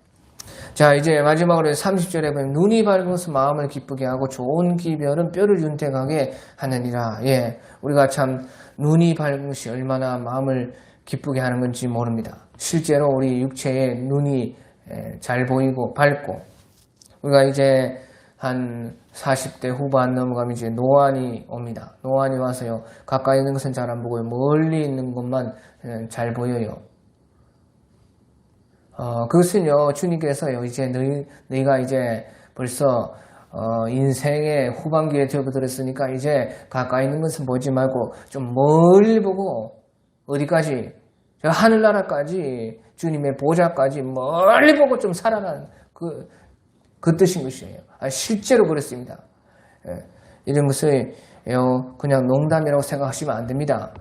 자, 이제 마지막으로 30절에 보면 눈이 밝은 것은 마음을 기쁘게 하고 좋은 기별은 뼈를 윤택하게 하느니라. 예, 우리가 참 눈이 밝은 것이 얼마나 마음을 기쁘게 하는 건지 모릅니다. 실제로 우리 육체에 눈이 잘 보이고 밝고, 우리가 이제 한 40대 후반 넘어가면 이제 노안이 옵니다. 노안이 와서요, 가까이 있는 것은 잘 안 보고요, 멀리 있는 것만 잘 보여요. 그것은요, 주님께서요, 이제 너희가 이제 벌써 인생의 후반기에 접어들었으니까 이제 가까이 있는 것은 보지 말고 좀 멀리 보고, 어디까지? 하늘나라까지, 주님의 보좌까지 멀리 보고 좀 살아가는 그 뜻인 것이에요. 실제로 그렇습니다. 이런 것을 그냥 농담이라고 생각하시면 안 됩니다.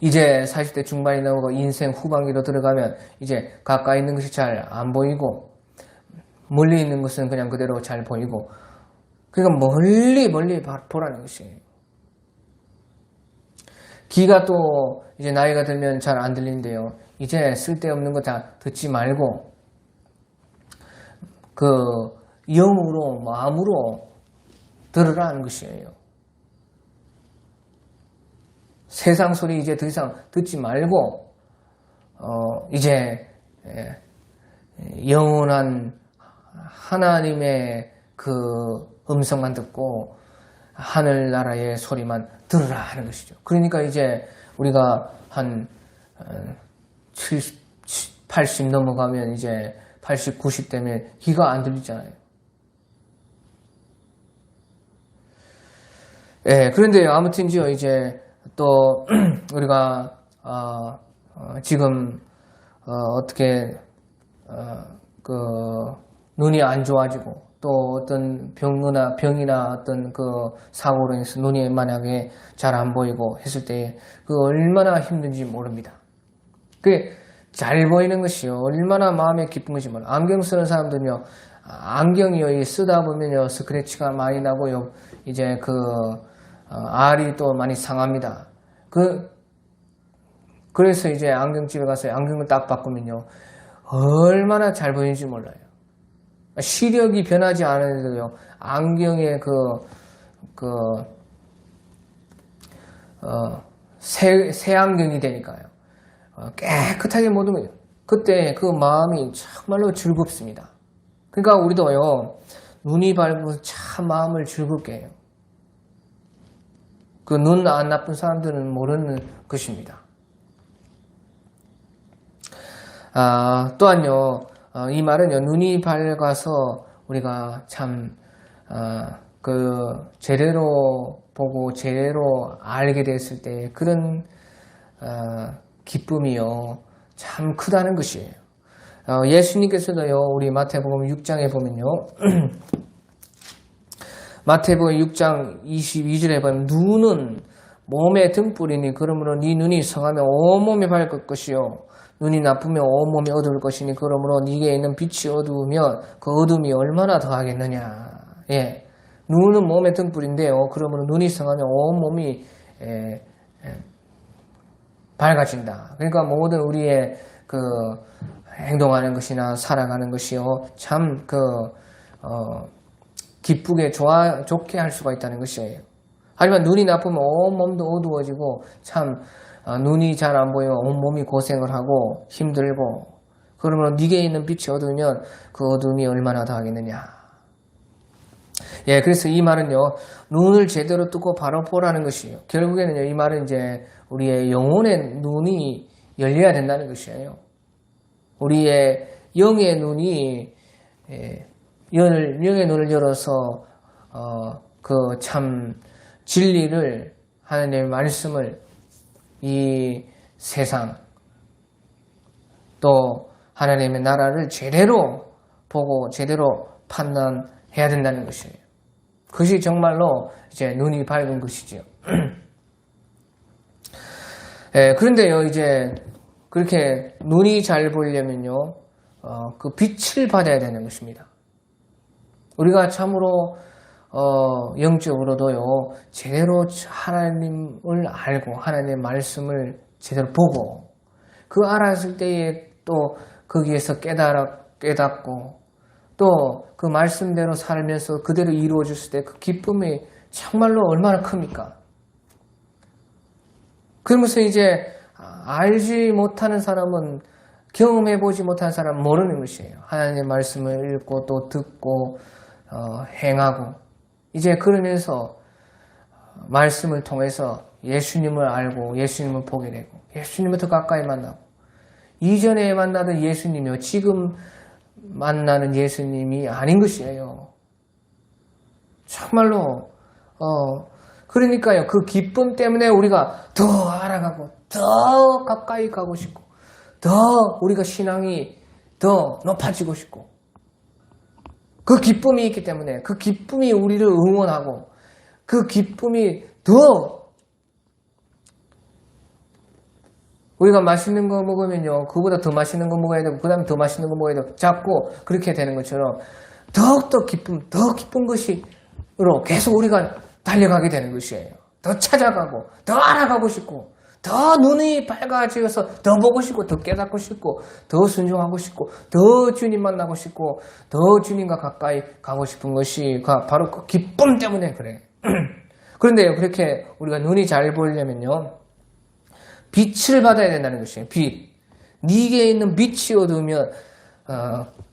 이제 40대 중반이 넘어가고 인생 후반기로 들어가면 이제 가까이 있는 것이 잘 안 보이고 멀리 있는 것은 그냥 그대로 잘 보이고, 그러니까 멀리 보라는 것이에요. 귀가 또 이제 나이가 들면 잘 안 들리는데요, 이제 쓸데없는 거 다 듣지 말고 그 영으로, 마음으로 들으라는 것이에요. 세상 소리 이제 더 이상 듣지 말고 이제 영원한 하나님의 그 음성만 듣고 하늘나라의 소리만 들으라 하는 것이죠. 그러니까 이제 우리가 한 70, 80 넘어가면 이제 80, 90 되면 귀가 안 들리잖아요. 예, 그런데요, 아무튼요, 이제 또 우리가 지금 어떻게 그 눈이 안 좋아지고 또 어떤 병이나 어떤 그 사고로 인해서 눈이 만약에 잘 안 보이고 했을 때 그 얼마나 힘든지 모릅니다. 그게 잘 보이는 것이요, 얼마나 마음에 기쁜 것이 몰라. 안경 쓰는 사람들은요, 안경이요, 쓰다 보면요, 스크래치가 많이 나고요, 이제 그 알이 또 많이 상합니다. 그래서 이제 안경집에 가서 안경을 딱 바꾸면요, 얼마나 잘 보이는지 몰라요. 시력이 변하지 않아도요, 안경의 새 안경이 되니까요, 깨끗하게 못 보면 그때 그 마음이 정말로 즐겁습니다. 그러니까 우리도요, 눈이 밝으면 참 마음을 즐겁게 해요. 그 눈 안 나쁜 사람들은 모르는 것입니다. 또한요, 이 말은요, 눈이 밝아서 우리가 참 제대로 보고 제대로 알게 됐을 때 그런 기쁨이요, 참 크다는 것이에요. 예수님께서도요, 우리 마태복음 6장에 보면요, 마태복음 6장 22절에 보면 눈은 몸의 등불이니 그러므로 네 눈이 성하면 온몸이 밝을 것이요, 눈이 나쁘면 온몸이 어두울 것이니 그러므로 네게 있는 빛이 어두우면 그 어둠이 얼마나 더하겠느냐. 예, 눈은 몸의 등불인데요, 그러므로 눈이 성하면 온몸이 밝아진다. 그러니까 모든 우리의 그 행동하는 것이나 살아가는 것이요, 참 기쁘게 좋게 할 수가 있다는 것이에요. 하지만 눈이 나쁘면 온몸도 어두워지고 참 눈이 잘 안 보이면 온몸이 고생을 하고 힘들고, 그러면 네게 있는 빛이 어두우면 그 어둠이 얼마나 더하겠느냐. 예, 그래서 이 말은요, 눈을 제대로 뜨고 바로 보라는 것이에요. 결국에는요, 이 말은 이제 우리의 영혼의 눈이 열려야 된다는 것이에요. 우리의 영의 눈이 영의 눈을 열어서 그 참 진리를 하나님의 말씀을 이 세상 또 하나님의 나라를 제대로 보고 제대로 판단해야 된다는 것이에요. 그것이 정말로 이제 눈이 밝은 것이죠. 그런데요, 이제 그렇게 눈이 잘 보이려면요, 그 빛을 받아야 되는 것입니다. 우리가 참으로 영적으로도요, 제대로 하나님을 알고 하나님의 말씀을 제대로 보고 그 알았을 때에 또 거기에서 깨닫고 또 그 말씀대로 살면서 그대로 이루어졌을 때 그 기쁨이 정말로 얼마나 큽니까? 그러면서 이제 알지 못하는 사람은, 경험해보지 못한 사람은 모르는 것이에요. 하나님의 말씀을 읽고 또 듣고 행하고 이제 그러면서 말씀을 통해서 예수님을 알고 예수님을 보게 되고 예수님을 더 가까이 만나고, 이전에 만나던 예수님이요 지금 만나는 예수님이 아닌 것이에요. 정말로 그러니까요, 그 기쁨 때문에 우리가 더 알아가고 더 가까이 가고 싶고 더 우리가 신앙이 더 높아지고 싶고, 그 기쁨이 있기 때문에 그 기쁨이 우리를 응원하고 그 기쁨이 더, 우리가 맛있는 거 먹으면요 그보다 더 맛있는 거 먹어야 되고 그 다음에 더 맛있는 거 먹어야 되고 자꾸 그렇게 되는 것처럼 더욱더 더 기쁜 것으로 계속 우리가 달려가게 되는 것이에요. 더 찾아가고 더 알아가고 싶고 더 눈이 밝아지어서 더 보고 싶고 더 깨닫고 싶고 더 순종하고 싶고 더 주님 만나고 싶고 더 주님과 가까이 가고 싶은 것이 바로 그 기쁨 때문에 그래. 그런데요, 그렇게 우리가 눈이 잘 보이려면요 빛을 받아야 된다는 것이에요. 빛. 네게 있는 빛이 어두우면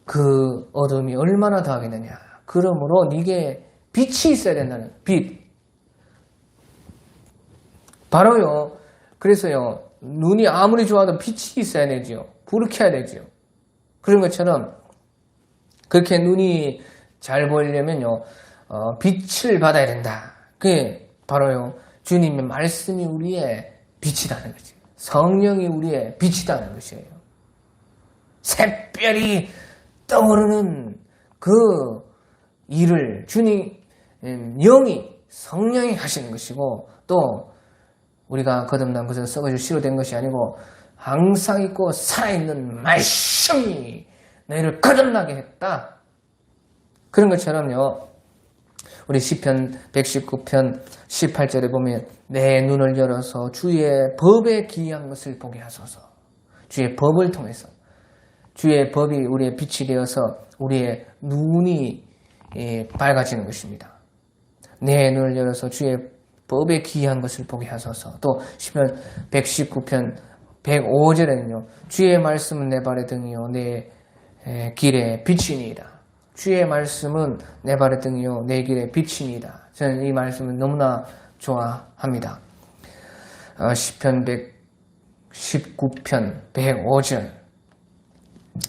그 어둠이 얼마나 더하겠느냐. 그러므로 네게 빛이 있어야 된다는 빛. 바로요. 그래서요, 눈이 아무리 좋아도 빛이 있어야 되지요. 불을 켜야 되지요. 그런 것처럼 그렇게 눈이 잘 보이려면요, 빛을 받아야 된다. 그게 바로요, 주님의 말씀이 우리의 빛이라는 거지. 성령이 우리의 빛이라는 것이에요. 샛별이 떠오르는 그 일을 주님, 성령이 하시는 것이고, 또 우리가 거듭난 것은 썩어질 씨로 된 것이 아니고 항상 있고 살아있는 말씀이 너희를 거듭나게 했다. 그런 것처럼요, 우리 시편 119편 18절에 보면 내 눈을 열어서 주의 법에 기이한 것을 보게 하소서. 주의 법을 통해서, 주의 법이 우리의 빛이 되어서 우리의 눈이 밝아지는 것입니다. 내 눈을 열어서 주의 법에 기이한 것을 보게 하소서. 또 시편 119편 105절에는요 주의 말씀은 내 발의 등이요 내 길의 빛이니이다. 주의 말씀은 내 발의 등이요 내 길의 빛이니이다. 저는 이 말씀을 너무나 좋아합니다. 시편 119편 105절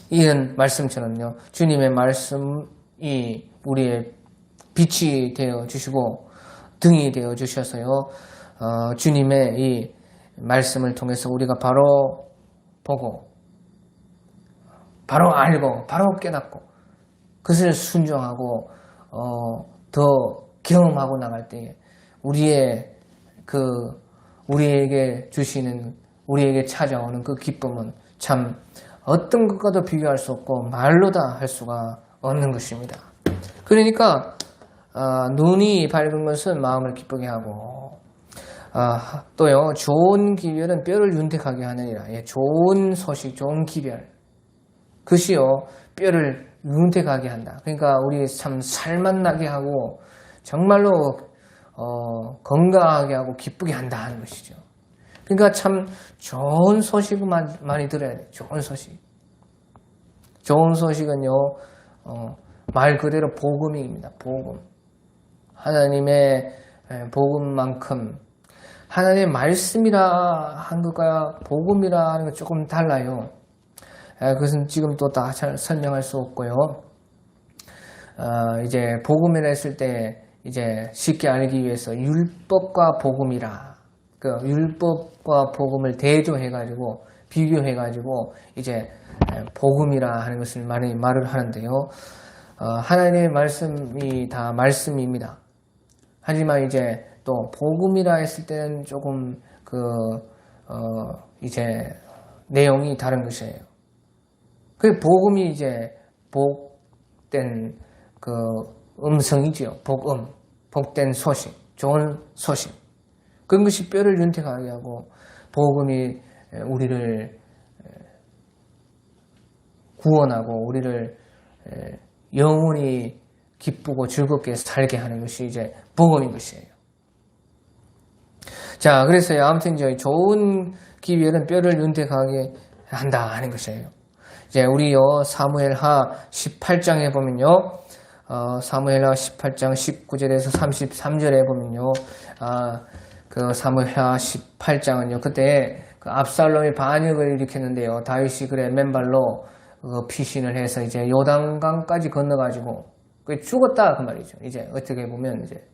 이런 말씀처럼요, 주님의 말씀이 우리의 빛이 되어 주시고 등이 되어 주셔서요, 주님의 이 말씀을 통해서 우리가 바로 보고 바로 알고 바로 깨닫고 그것을 순종하고 더 경험하고 나갈 때에 우리에게 주시는, 우리에게 찾아오는 그 기쁨은 참 어떤 것과도 비교할 수 없고 말로 다 할 수가 없는 것입니다. 그러니까 눈이 밝은 것은 마음을 기쁘게 하고, 또요 좋은 기별은 뼈를 윤택하게 하느니라. 좋은 소식, 좋은 기별, 그것이요 뼈를 윤택하게 한다. 그러니까 우리 참 살맛나게 하고 정말로 건강하게 하고 기쁘게 한다 하는 것이죠. 그러니까 참 좋은 소식을 많이 들어야 돼요. 좋은 소식. 좋은 소식은요 말 그대로 복음입니다. 복음. 하나님의 복음만큼, 하나님의 말씀이라 한 것과 복음이라 하는 것 조금 달라요. 그것은 지금 또 다 잘 설명할 수 없고요. 이제 복음이라 했을 때 이제 쉽게 알기 위해서 율법과 복음이라 그 율법과 복음을 대조해가지고 비교해가지고 이제 복음이라 하는 것을 많이 말을 하는데요. 하나님의 말씀이 다 말씀입니다. 하지만 이제 또 복음이라 했을 때는 조금 이제 내용이 다른 것이에요. 그 복음이 이제 복된 그 음성이지요. 복음, 복된 소식, 좋은 소식. 그런 것이 뼈를 윤택하게 하고 복음이 우리를 구원하고 우리를 영원히 기쁘고 즐겁게 살게 하는 것이 이제 복음인 것이에요. 자, 그래서요. 아무튼 저희 좋은 기별은 뼈를 윤택하게 한다 하는 것이에요. 이제 우리요 사무엘하 18장에 보면요. 사무엘하 18장 19절에서 33절에 보면요. 그 사무엘하 18장은요. 그때 그 압살롬이 반역을 일으켰는데요. 다윗이 그래 맨발로 피신을 해서 이제 요단강까지 건너가지고 죽었다 그 말이죠. 이제 어떻게 보면 이제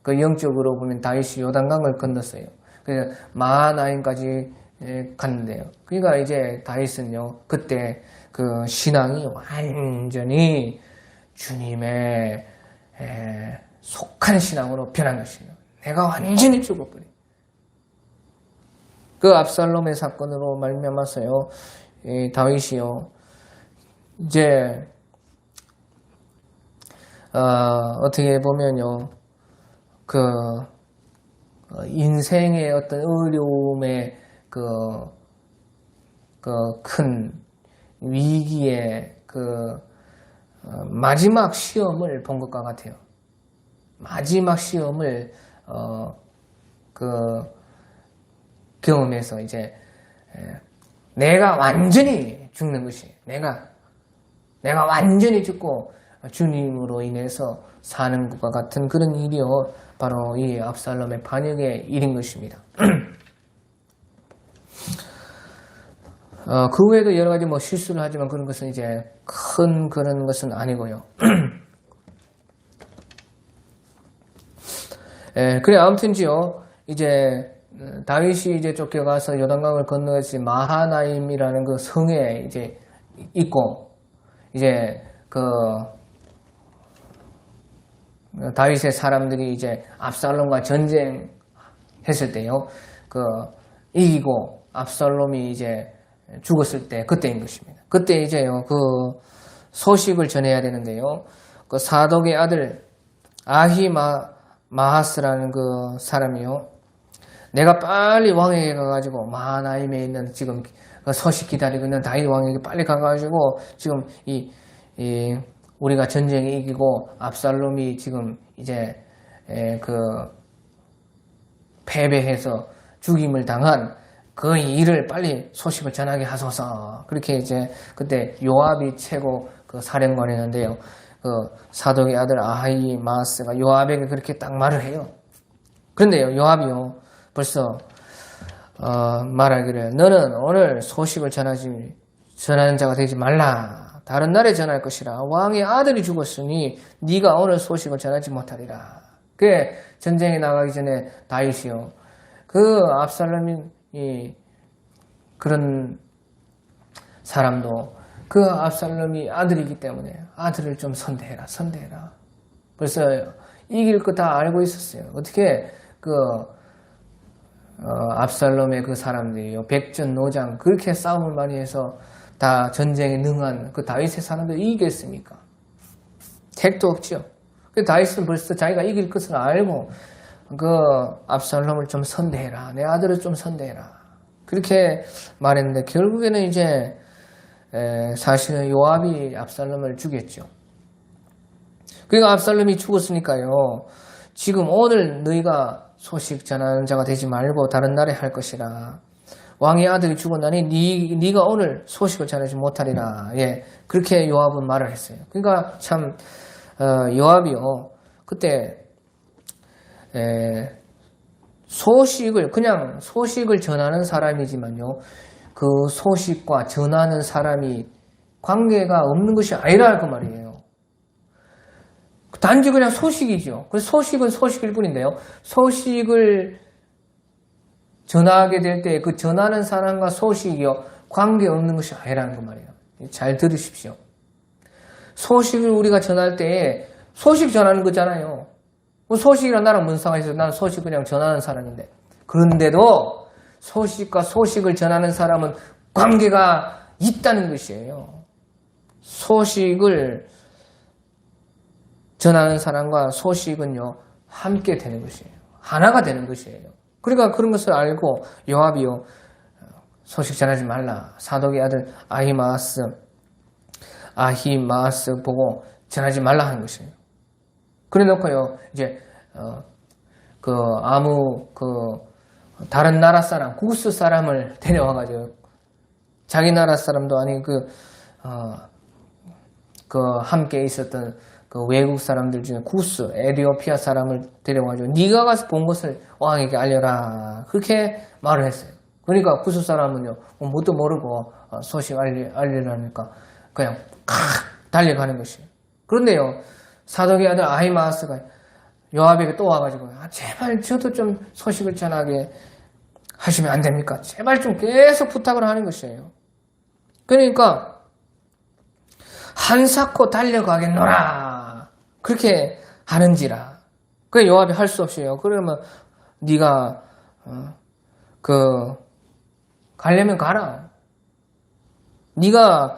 그 영적으로 보면 다윗이 요단강을 건넜어요. 그래서 마하나임까지 갔는데요. 그러니까 이제 다윗은요 그때 그 신앙이 완전히 주님의 속한 신앙으로 변한 것이에요. 내가 완전히 죽어버린. 그 압살롬의 사건으로 말미암아서요 다윗이요 이제 어떻게 보면요 그 인생의 어떤 어려움의 그 큰 위기의 마지막 시험을 본 것과 같아요. 마지막 시험을 경험해서 이제 내가 완전히 죽는 것이 내가 완전히 죽고 주님으로 인해서 사는 것과 같은 그런 일이요 바로 이 압살롬의 반역의 일인 것입니다. 그 외에도 여러 가지 실수를 하지만 그런 것은 이제 큰 그런 것은 아니고요. 그래 아무튼지요 이제 다윗이 이제 쫓겨가서 요단강을 건너서 마하나임이라는 그 성에 이제 있고 이제 다윗의 사람들이 이제 압살롬과 전쟁했을 때요 이기고 압살롬이 이제 죽었을 때 그때인 것입니다. 그때 이제요 그 소식을 전해야 되는데요 그 사독의 아들 아히마하스라는 그 사람이요 내가 빨리 왕에게 가가지고 마하나임에 있는 지금 그 소식 기다리고 있는 다윗 왕에게 빨리 가가지고 지금 우리가 전쟁에 이기고 압살롬이 지금 이제 패배해서 죽임을 당한 그 일을 빨리 소식을 전하게 하소서. 그렇게 이제 그때 요압이 최고 그 사령관이었는데요. 그 사독의 아들 아히마스가 요압에게 그렇게 딱 말을 해요. 그런데요, 요압이요 벌써 말하기를 너는 오늘 소식을 전하는 자가 되지 말라. 다른 날에 전할 것이라. 왕의 아들이 죽었으니 네가 오늘 소식을 전하지 못하리라. 그게 전쟁에 나가기 전에 다윗이요. 그 압살롬이 그런 사람도 그 압살롬이 아들이기 때문에 아들을 좀 선대해라. 벌써 이길 거 다 알고 있었어요. 어떻게 압살롬의 그 사람들이요. 백전노장 그렇게 싸움을 많이 해서 다 전쟁에 능한 그 다윗의 사람들 이기겠습니까? 택도 없죠. 그 다윗은 벌써 자기가 이길 것을 알고 그 압살롬을 좀 선대해라. 내 아들을 좀 선대해라. 그렇게 말했는데 결국에는 이제 사실은 요압이 압살롬을 죽였죠. 그러니까 압살롬이 죽었으니까요. 지금 오늘 너희가 소식 전하는 자가 되지 말고 다른 날에 할 것이라. 왕의 아들이 죽었나니 네가 오늘 소식을 전하지 못하리라. 예, 그렇게 요압은 말을 했어요. 그러니까 참 요압이요. 그때 그냥 소식을 전하는 사람이지만요. 그 소식과 전하는 사람이 관계가 없는 것이 아니라 그 말이에요. 단지 그냥 소식이죠. 그 소식은 소식일 뿐인데요. 소식을 전하게 될 때 그 전하는 사람과 소식이요 관계없는 것이 아니라는 거 말이에요. 잘 들으십시오. 소식을 우리가 전할 때에 소식 전하는 거잖아요. 소식이랑 나랑 무슨 상관이 있어요? 나는 소식 그냥 전하는 사람인데. 그런데도 소식과 소식을 전하는 사람은 관계가 있다는 것이에요. 소식을 전하는 사람과 소식은요 함께 되는 것이에요. 하나가 되는 것이에요. 그러니까 그런 것을 알고 요압이요 소식 전하지 말라. 사독의 아들 아히마아스 보고 전하지 말라 하는 것이에요. 그래 놓고요 이제 다른 나라 사람 구스 사람을 데려와가지고 자기 나라 사람도 아닌 함께 있었던 그 외국 사람들 중에 구스 에디오피아 사람을 데려와가지고 네가 가서 본 것을 왕에게 알려라 그렇게 말을 했어요. 그러니까 구스 사람은요 뭣도 모르고 소식 알리라니까 그냥 달려가는 것이에요. 그런데요 사독의 아들 아히마아스가 요압에게 또 와가지고 제발 저도 좀 소식을 전하게 하시면 안 됩니까? 제발 좀 계속 부탁을 하는 것이에요. 그러니까 한사코 달려가겠노라 그렇게 하는지라. 그 요압이 할 수 없이요. 그러면 네가 가려면 가라. 네가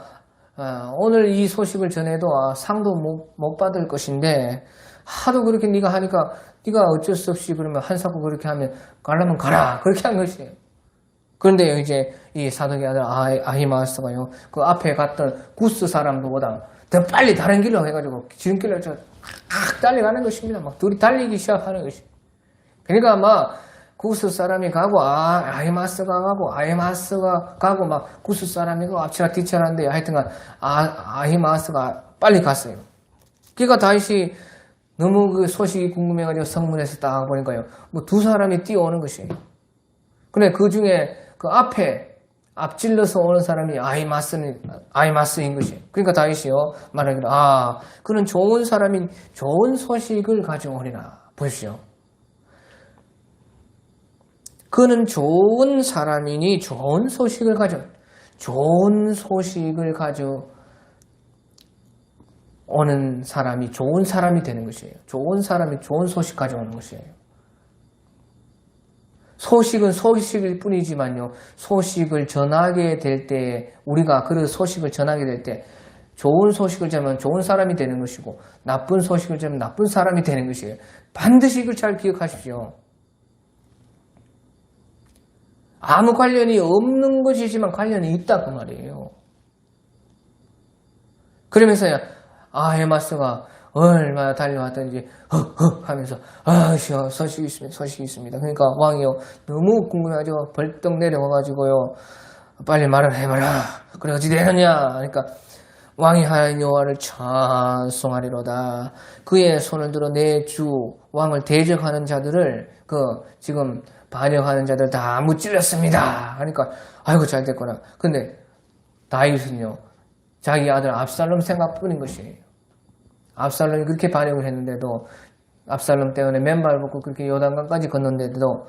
오늘 이 소식을 전해도 상도 못 받을 것인데 하도 그렇게 네가 하니까 네가 어쩔 수 없이 그러면 한사코 그렇게 하면 가려면 가라 그렇게 한 것이에요. 그런데 이제 이 사독의 아들 아히마아스가요 그 앞에 갔던 구스 사람들보다 더 빨리 다른 길로 해가지고 지름길로 달려가는 것입니다. 막 둘이 달리기 시작하는 것이에요. 그러니까 아마 구스 사람이 가고 아히마아스가 가고 막 구스 사람이 가고 앞치라 뒤치라 하는데 하여튼간 아히마아스가 빨리 갔어요. 그러니까 다윗이 너무 그 소식이 궁금해가지고 성문에서 딱 보니까요 뭐 두 사람이 뛰어오는 것이에요. 근데 그 중에 그 앞에 앞질러서 오는 사람이 아히마스인 것이에요. 그러니까 다윗이요 말하기를 그는 좋은 사람인 좋은 소식을 가져오리라. 보십시오. 그는 좋은 사람이니 좋은 소식을 가져오는 사람이 좋은 사람이 되는 것이에요. 좋은 사람이 좋은 소식 가져오는 것이에요. 소식은 소식일 뿐이지만요. 소식을 전하게 될 때 우리가 그 소식을 전하게 될 때 좋은 소식을 전하면 좋은 사람이 되는 것이고 나쁜 소식을 전하면 나쁜 사람이 되는 것이에요. 반드시 이걸 잘 기억하십시오. 아무 관련이 없는 것이지만 관련이 있다 그 말이에요. 그러면서야 아히마아스가 얼마나 달려왔던지 하면서 소식이 있습니다. 그러니까 왕이요 너무 궁금해가지고 벌떡 내려와가지고요 빨리 말을 해봐라. 그래 어찌 되느냐 그러니까 왕이 하나님 여호와를 찬송하리로다. 그의 손을 들어 내 주 왕을 대적하는 자들을 지금 반역하는 자들 다 무찔렀습니다. 그러니까 아이고 잘 됐구나. 근데 다윗은요 자기 아들 압살롬 생각뿐인 것이에요. 압살롬이 그렇게 반역을 했는데도 압살롬 때문에 맨발 벗고 그렇게 요단강까지 건넜는데도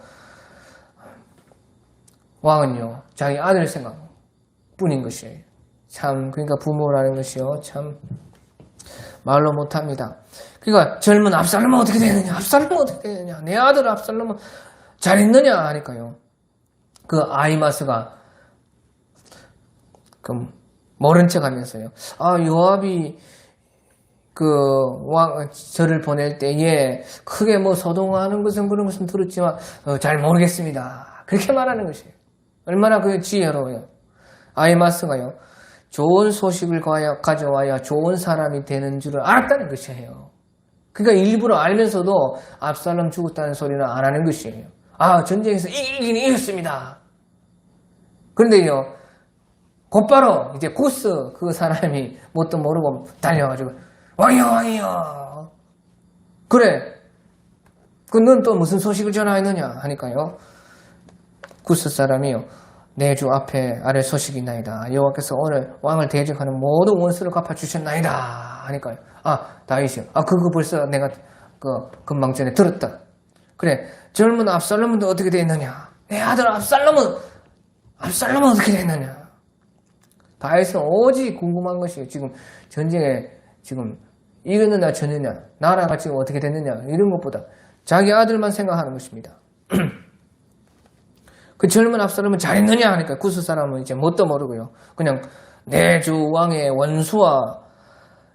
왕은요 자기 아들 생각뿐인 것이에요. 참 그러니까 부모라는 것이요 참 말로 못합니다. 그러니까 젊은 압살롬은 어떻게 되느냐 내 아들 압살롬은 잘했느냐 하니까요 그 아히마스가 모른 척 하면서요 요압이 저를 보낼 때에 크게 소동하는 그런 것은 들었지만 잘 모르겠습니다. 그렇게 말하는 것이에요. 얼마나 지혜로워요. 아히마스가요 좋은 소식을 가져와야 좋은 사람이 되는 줄을 알았다는 것이에요. 그러니까 일부러 알면서도 압살롬 죽었다는 소리는 안 하는 것이에요. 전쟁에서 이기긴 이겼습니다. 그런데요 곧바로 이제 구스 그 사람이 뭣도 모르고 달려가지고 왕이여 그래 넌 또 무슨 소식을 전하였느냐 하니까요 구스 사람이요 내 주 앞에 아래 소식이 있나이다. 여호와께서 오늘 왕을 대적하는 모든 원수를 갚아주셨나이다 하니까요 다윗이요 그거 벌써 내가 금방 전에 들었다. 그래 젊은 압살롬은 어떻게 되었느냐 내 아들 압살롬은 어떻게 됐느냐? 다윗은 오직 궁금한 것이 지금 전쟁에 지금 이겼느냐 졌느냐, 나라가 지금 어떻게 됐느냐 이런 것보다 자기 아들만 생각하는 것입니다. 그 젊은 압살롬은 잘했느냐 하니까 구스 사람은 이제 뭣도 모르고요. 그냥 내 주 왕의 원수와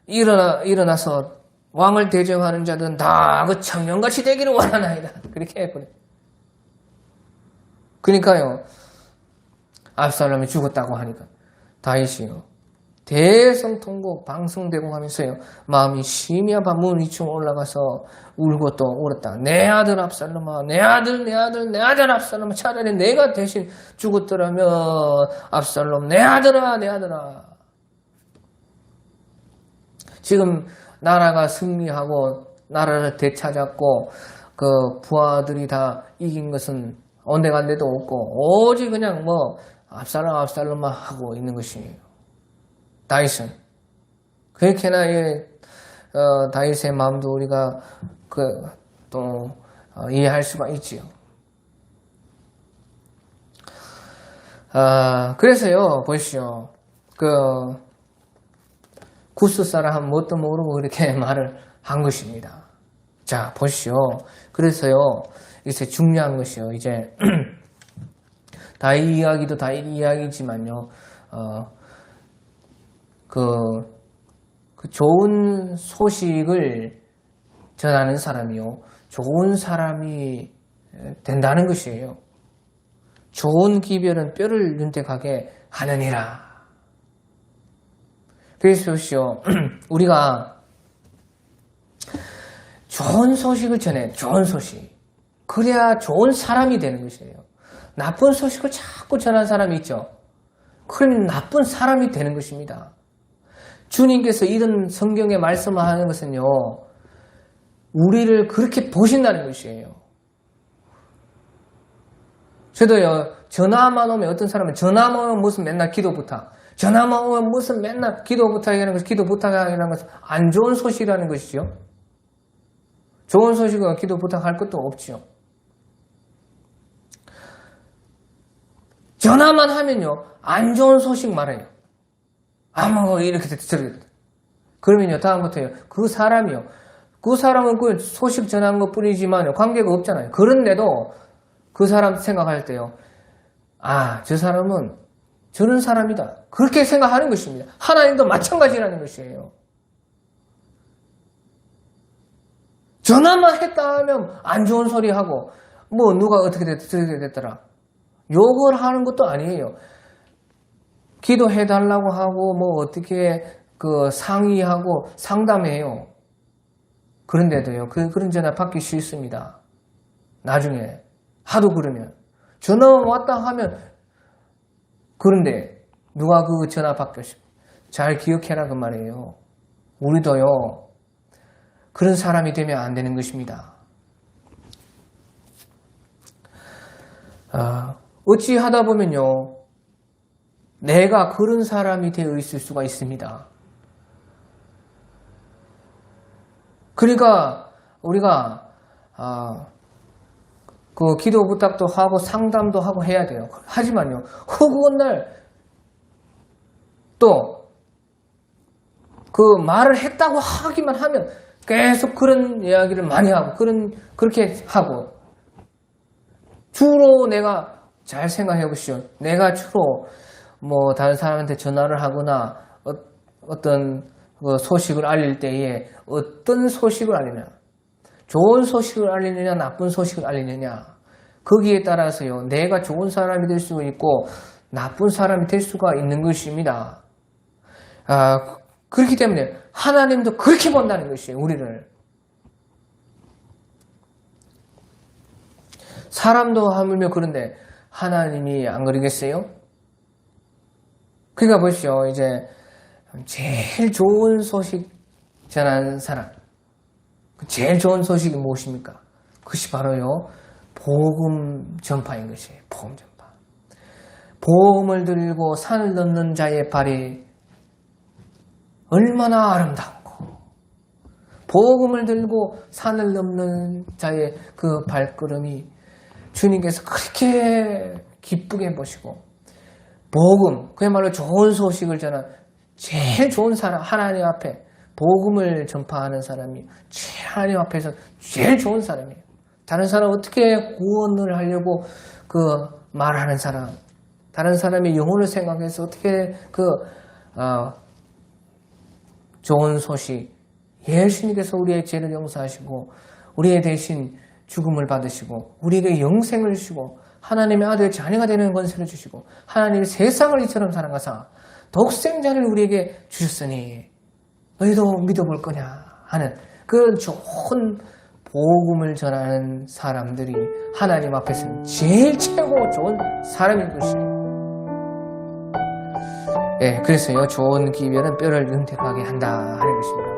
일어나서 왕을 대적하는 자들은 다 그 청년같이 되기를 원하나이다. 그렇게 해버려. 그러니까요. 압살롬이 죽었다고 하니까 다윗이요. 대성통곡 방송되고 하면서요. 마음이 심히 아파 문 위층 올라가서 울고 또 울었다. 내 아들 압살롬아, 내 아들 압살롬아, 차라리 내가 대신 죽었더라면 압살롬, 내 아들아. 지금 나라가 승리하고 나라를 되찾았고 그 부하들이 다 이긴 것은 온데간데도 없고 오직 그냥 뭐 압살롬만 하고 있는 것이에요. 다윗은 그렇게나 다윗의 마음도 우리가 이해할 수가 있지요. 그래서요 보시오, 구스 사람 뭣도 모르고 그렇게 말을 한 것입니다. 자 보시오. 그래서요 이제 중요한 것이요. 이제 다윗 이야기도 다윗 이야기지만요. 그 좋은 소식을 전하는 사람이요. 좋은 사람이 된다는 것이에요. 좋은 기별은 뼈를 윤택하게 하느니라. 그래서 보시오. 우리가 좋은 소식을 전해. 좋은 소식. 그래야 좋은 사람이 되는 것이에요. 나쁜 소식을 자꾸 전하는 사람이 있죠. 그러면 나쁜 사람이 되는 것입니다. 주님께서 이런 성경에 말씀하는 것은요, 우리를 그렇게 보신다는 것이에요. 저도요, 전화만 오면 어떤 사람은 전화만 오면 무슨 맨날 기도 부탁, 전화만 오면 무슨 맨날 기도 부탁이라는 것은 기도 부탁이라는 것은 안 좋은 소식이라는 것이죠. 좋은 소식은 기도 부탁할 것도 없죠. 전화만 하면요, 안 좋은 소식 말해요. 이렇게 들어요. 그러면요, 다음부터요, 그 사람은 그 소식 전한 것 뿐이지만 관계가 없잖아요. 그런데도 그 사람 생각할 때요, 저 사람은 저런 사람이다. 그렇게 생각하는 것입니다. 하나님도 마찬가지라는 것이에요. 전화만 했다 하면 안 좋은 소리 하고, 누가 어떻게 됐더라. 욕을 하는 것도 아니에요. 기도해달라고 하고, 어떻게, 상의하고 상담해요. 그런데도요, 그런 전화 받기 싫습니다. 나중에. 하도 그러면. 전화 왔다 하면, 그런데, 누가 그 전화 받고 싶어. 잘 기억해라, 그 말이에요. 우리도요, 그런 사람이 되면 안 되는 것입니다. 어찌 하다 보면요, 내가 그런 사람이 되어 있을 수가 있습니다. 그러니까 우리가 그 기도 부탁도 하고 상담도 하고 해야 돼요. 하지만요, 허구한 날 또 그 말을 했다고 하기만 하면 계속 그런 이야기를 많이 하고 그렇게 하고, 주로 내가 잘 생각해 보시오. 내가 주로 다른 사람한테 전화를 하거나 어떤 소식을 알릴 때에 어떤 소식을 알리냐, 좋은 소식을 알리느냐 나쁜 소식을 알리느냐, 거기에 따라서요 내가 좋은 사람이 될 수가 있고 나쁜 사람이 될 수가 있는 것입니다. 그렇기 때문에 하나님도 그렇게 본다는 것이에요. 우리를. 사람도 하물며 그런데 하나님이 안 그러겠어요? 그러니까 보시오. 이제 제일 좋은 소식 전하는 사람, 제일 좋은 소식이 무엇입니까? 그것이 바로요, 복음 전파인 것이에요. 복음 전파. 복음을 들고 산을 넘는 자의 발이 얼마나 아름답고, 복음을 들고 산을 넘는 자의 그 발걸음이 주님께서 그렇게 기쁘게 보시고 복음, 그야말로 좋은 소식을 전한 제일 좋은 사람, 하나님 앞에 복음을 전파하는 사람이 하나님 앞에서 제일 좋은 사람이에요. 다른 사람 어떻게 구원을 하려고 말하는 사람, 다른 사람의 영혼을 생각해서 어떻게 좋은 소식, 예수님께서 우리의 죄를 용서하시고 우리의 대신 죽음을 받으시고 우리에게 영생을 주시고 하나님의 아들 자녀가 되는 권세를 주시고 하나님의 세상을 이처럼 사랑하사 독생자를 우리에게 주셨으니 너희도 믿어볼 거냐 하는 그런 좋은 복음을 전하는 사람들이 하나님 앞에서는 제일 최고 좋은 사람인 것이에요. 그래서요, 좋은 기별은 뼈를 윤택하게 한다 하는 것입니다.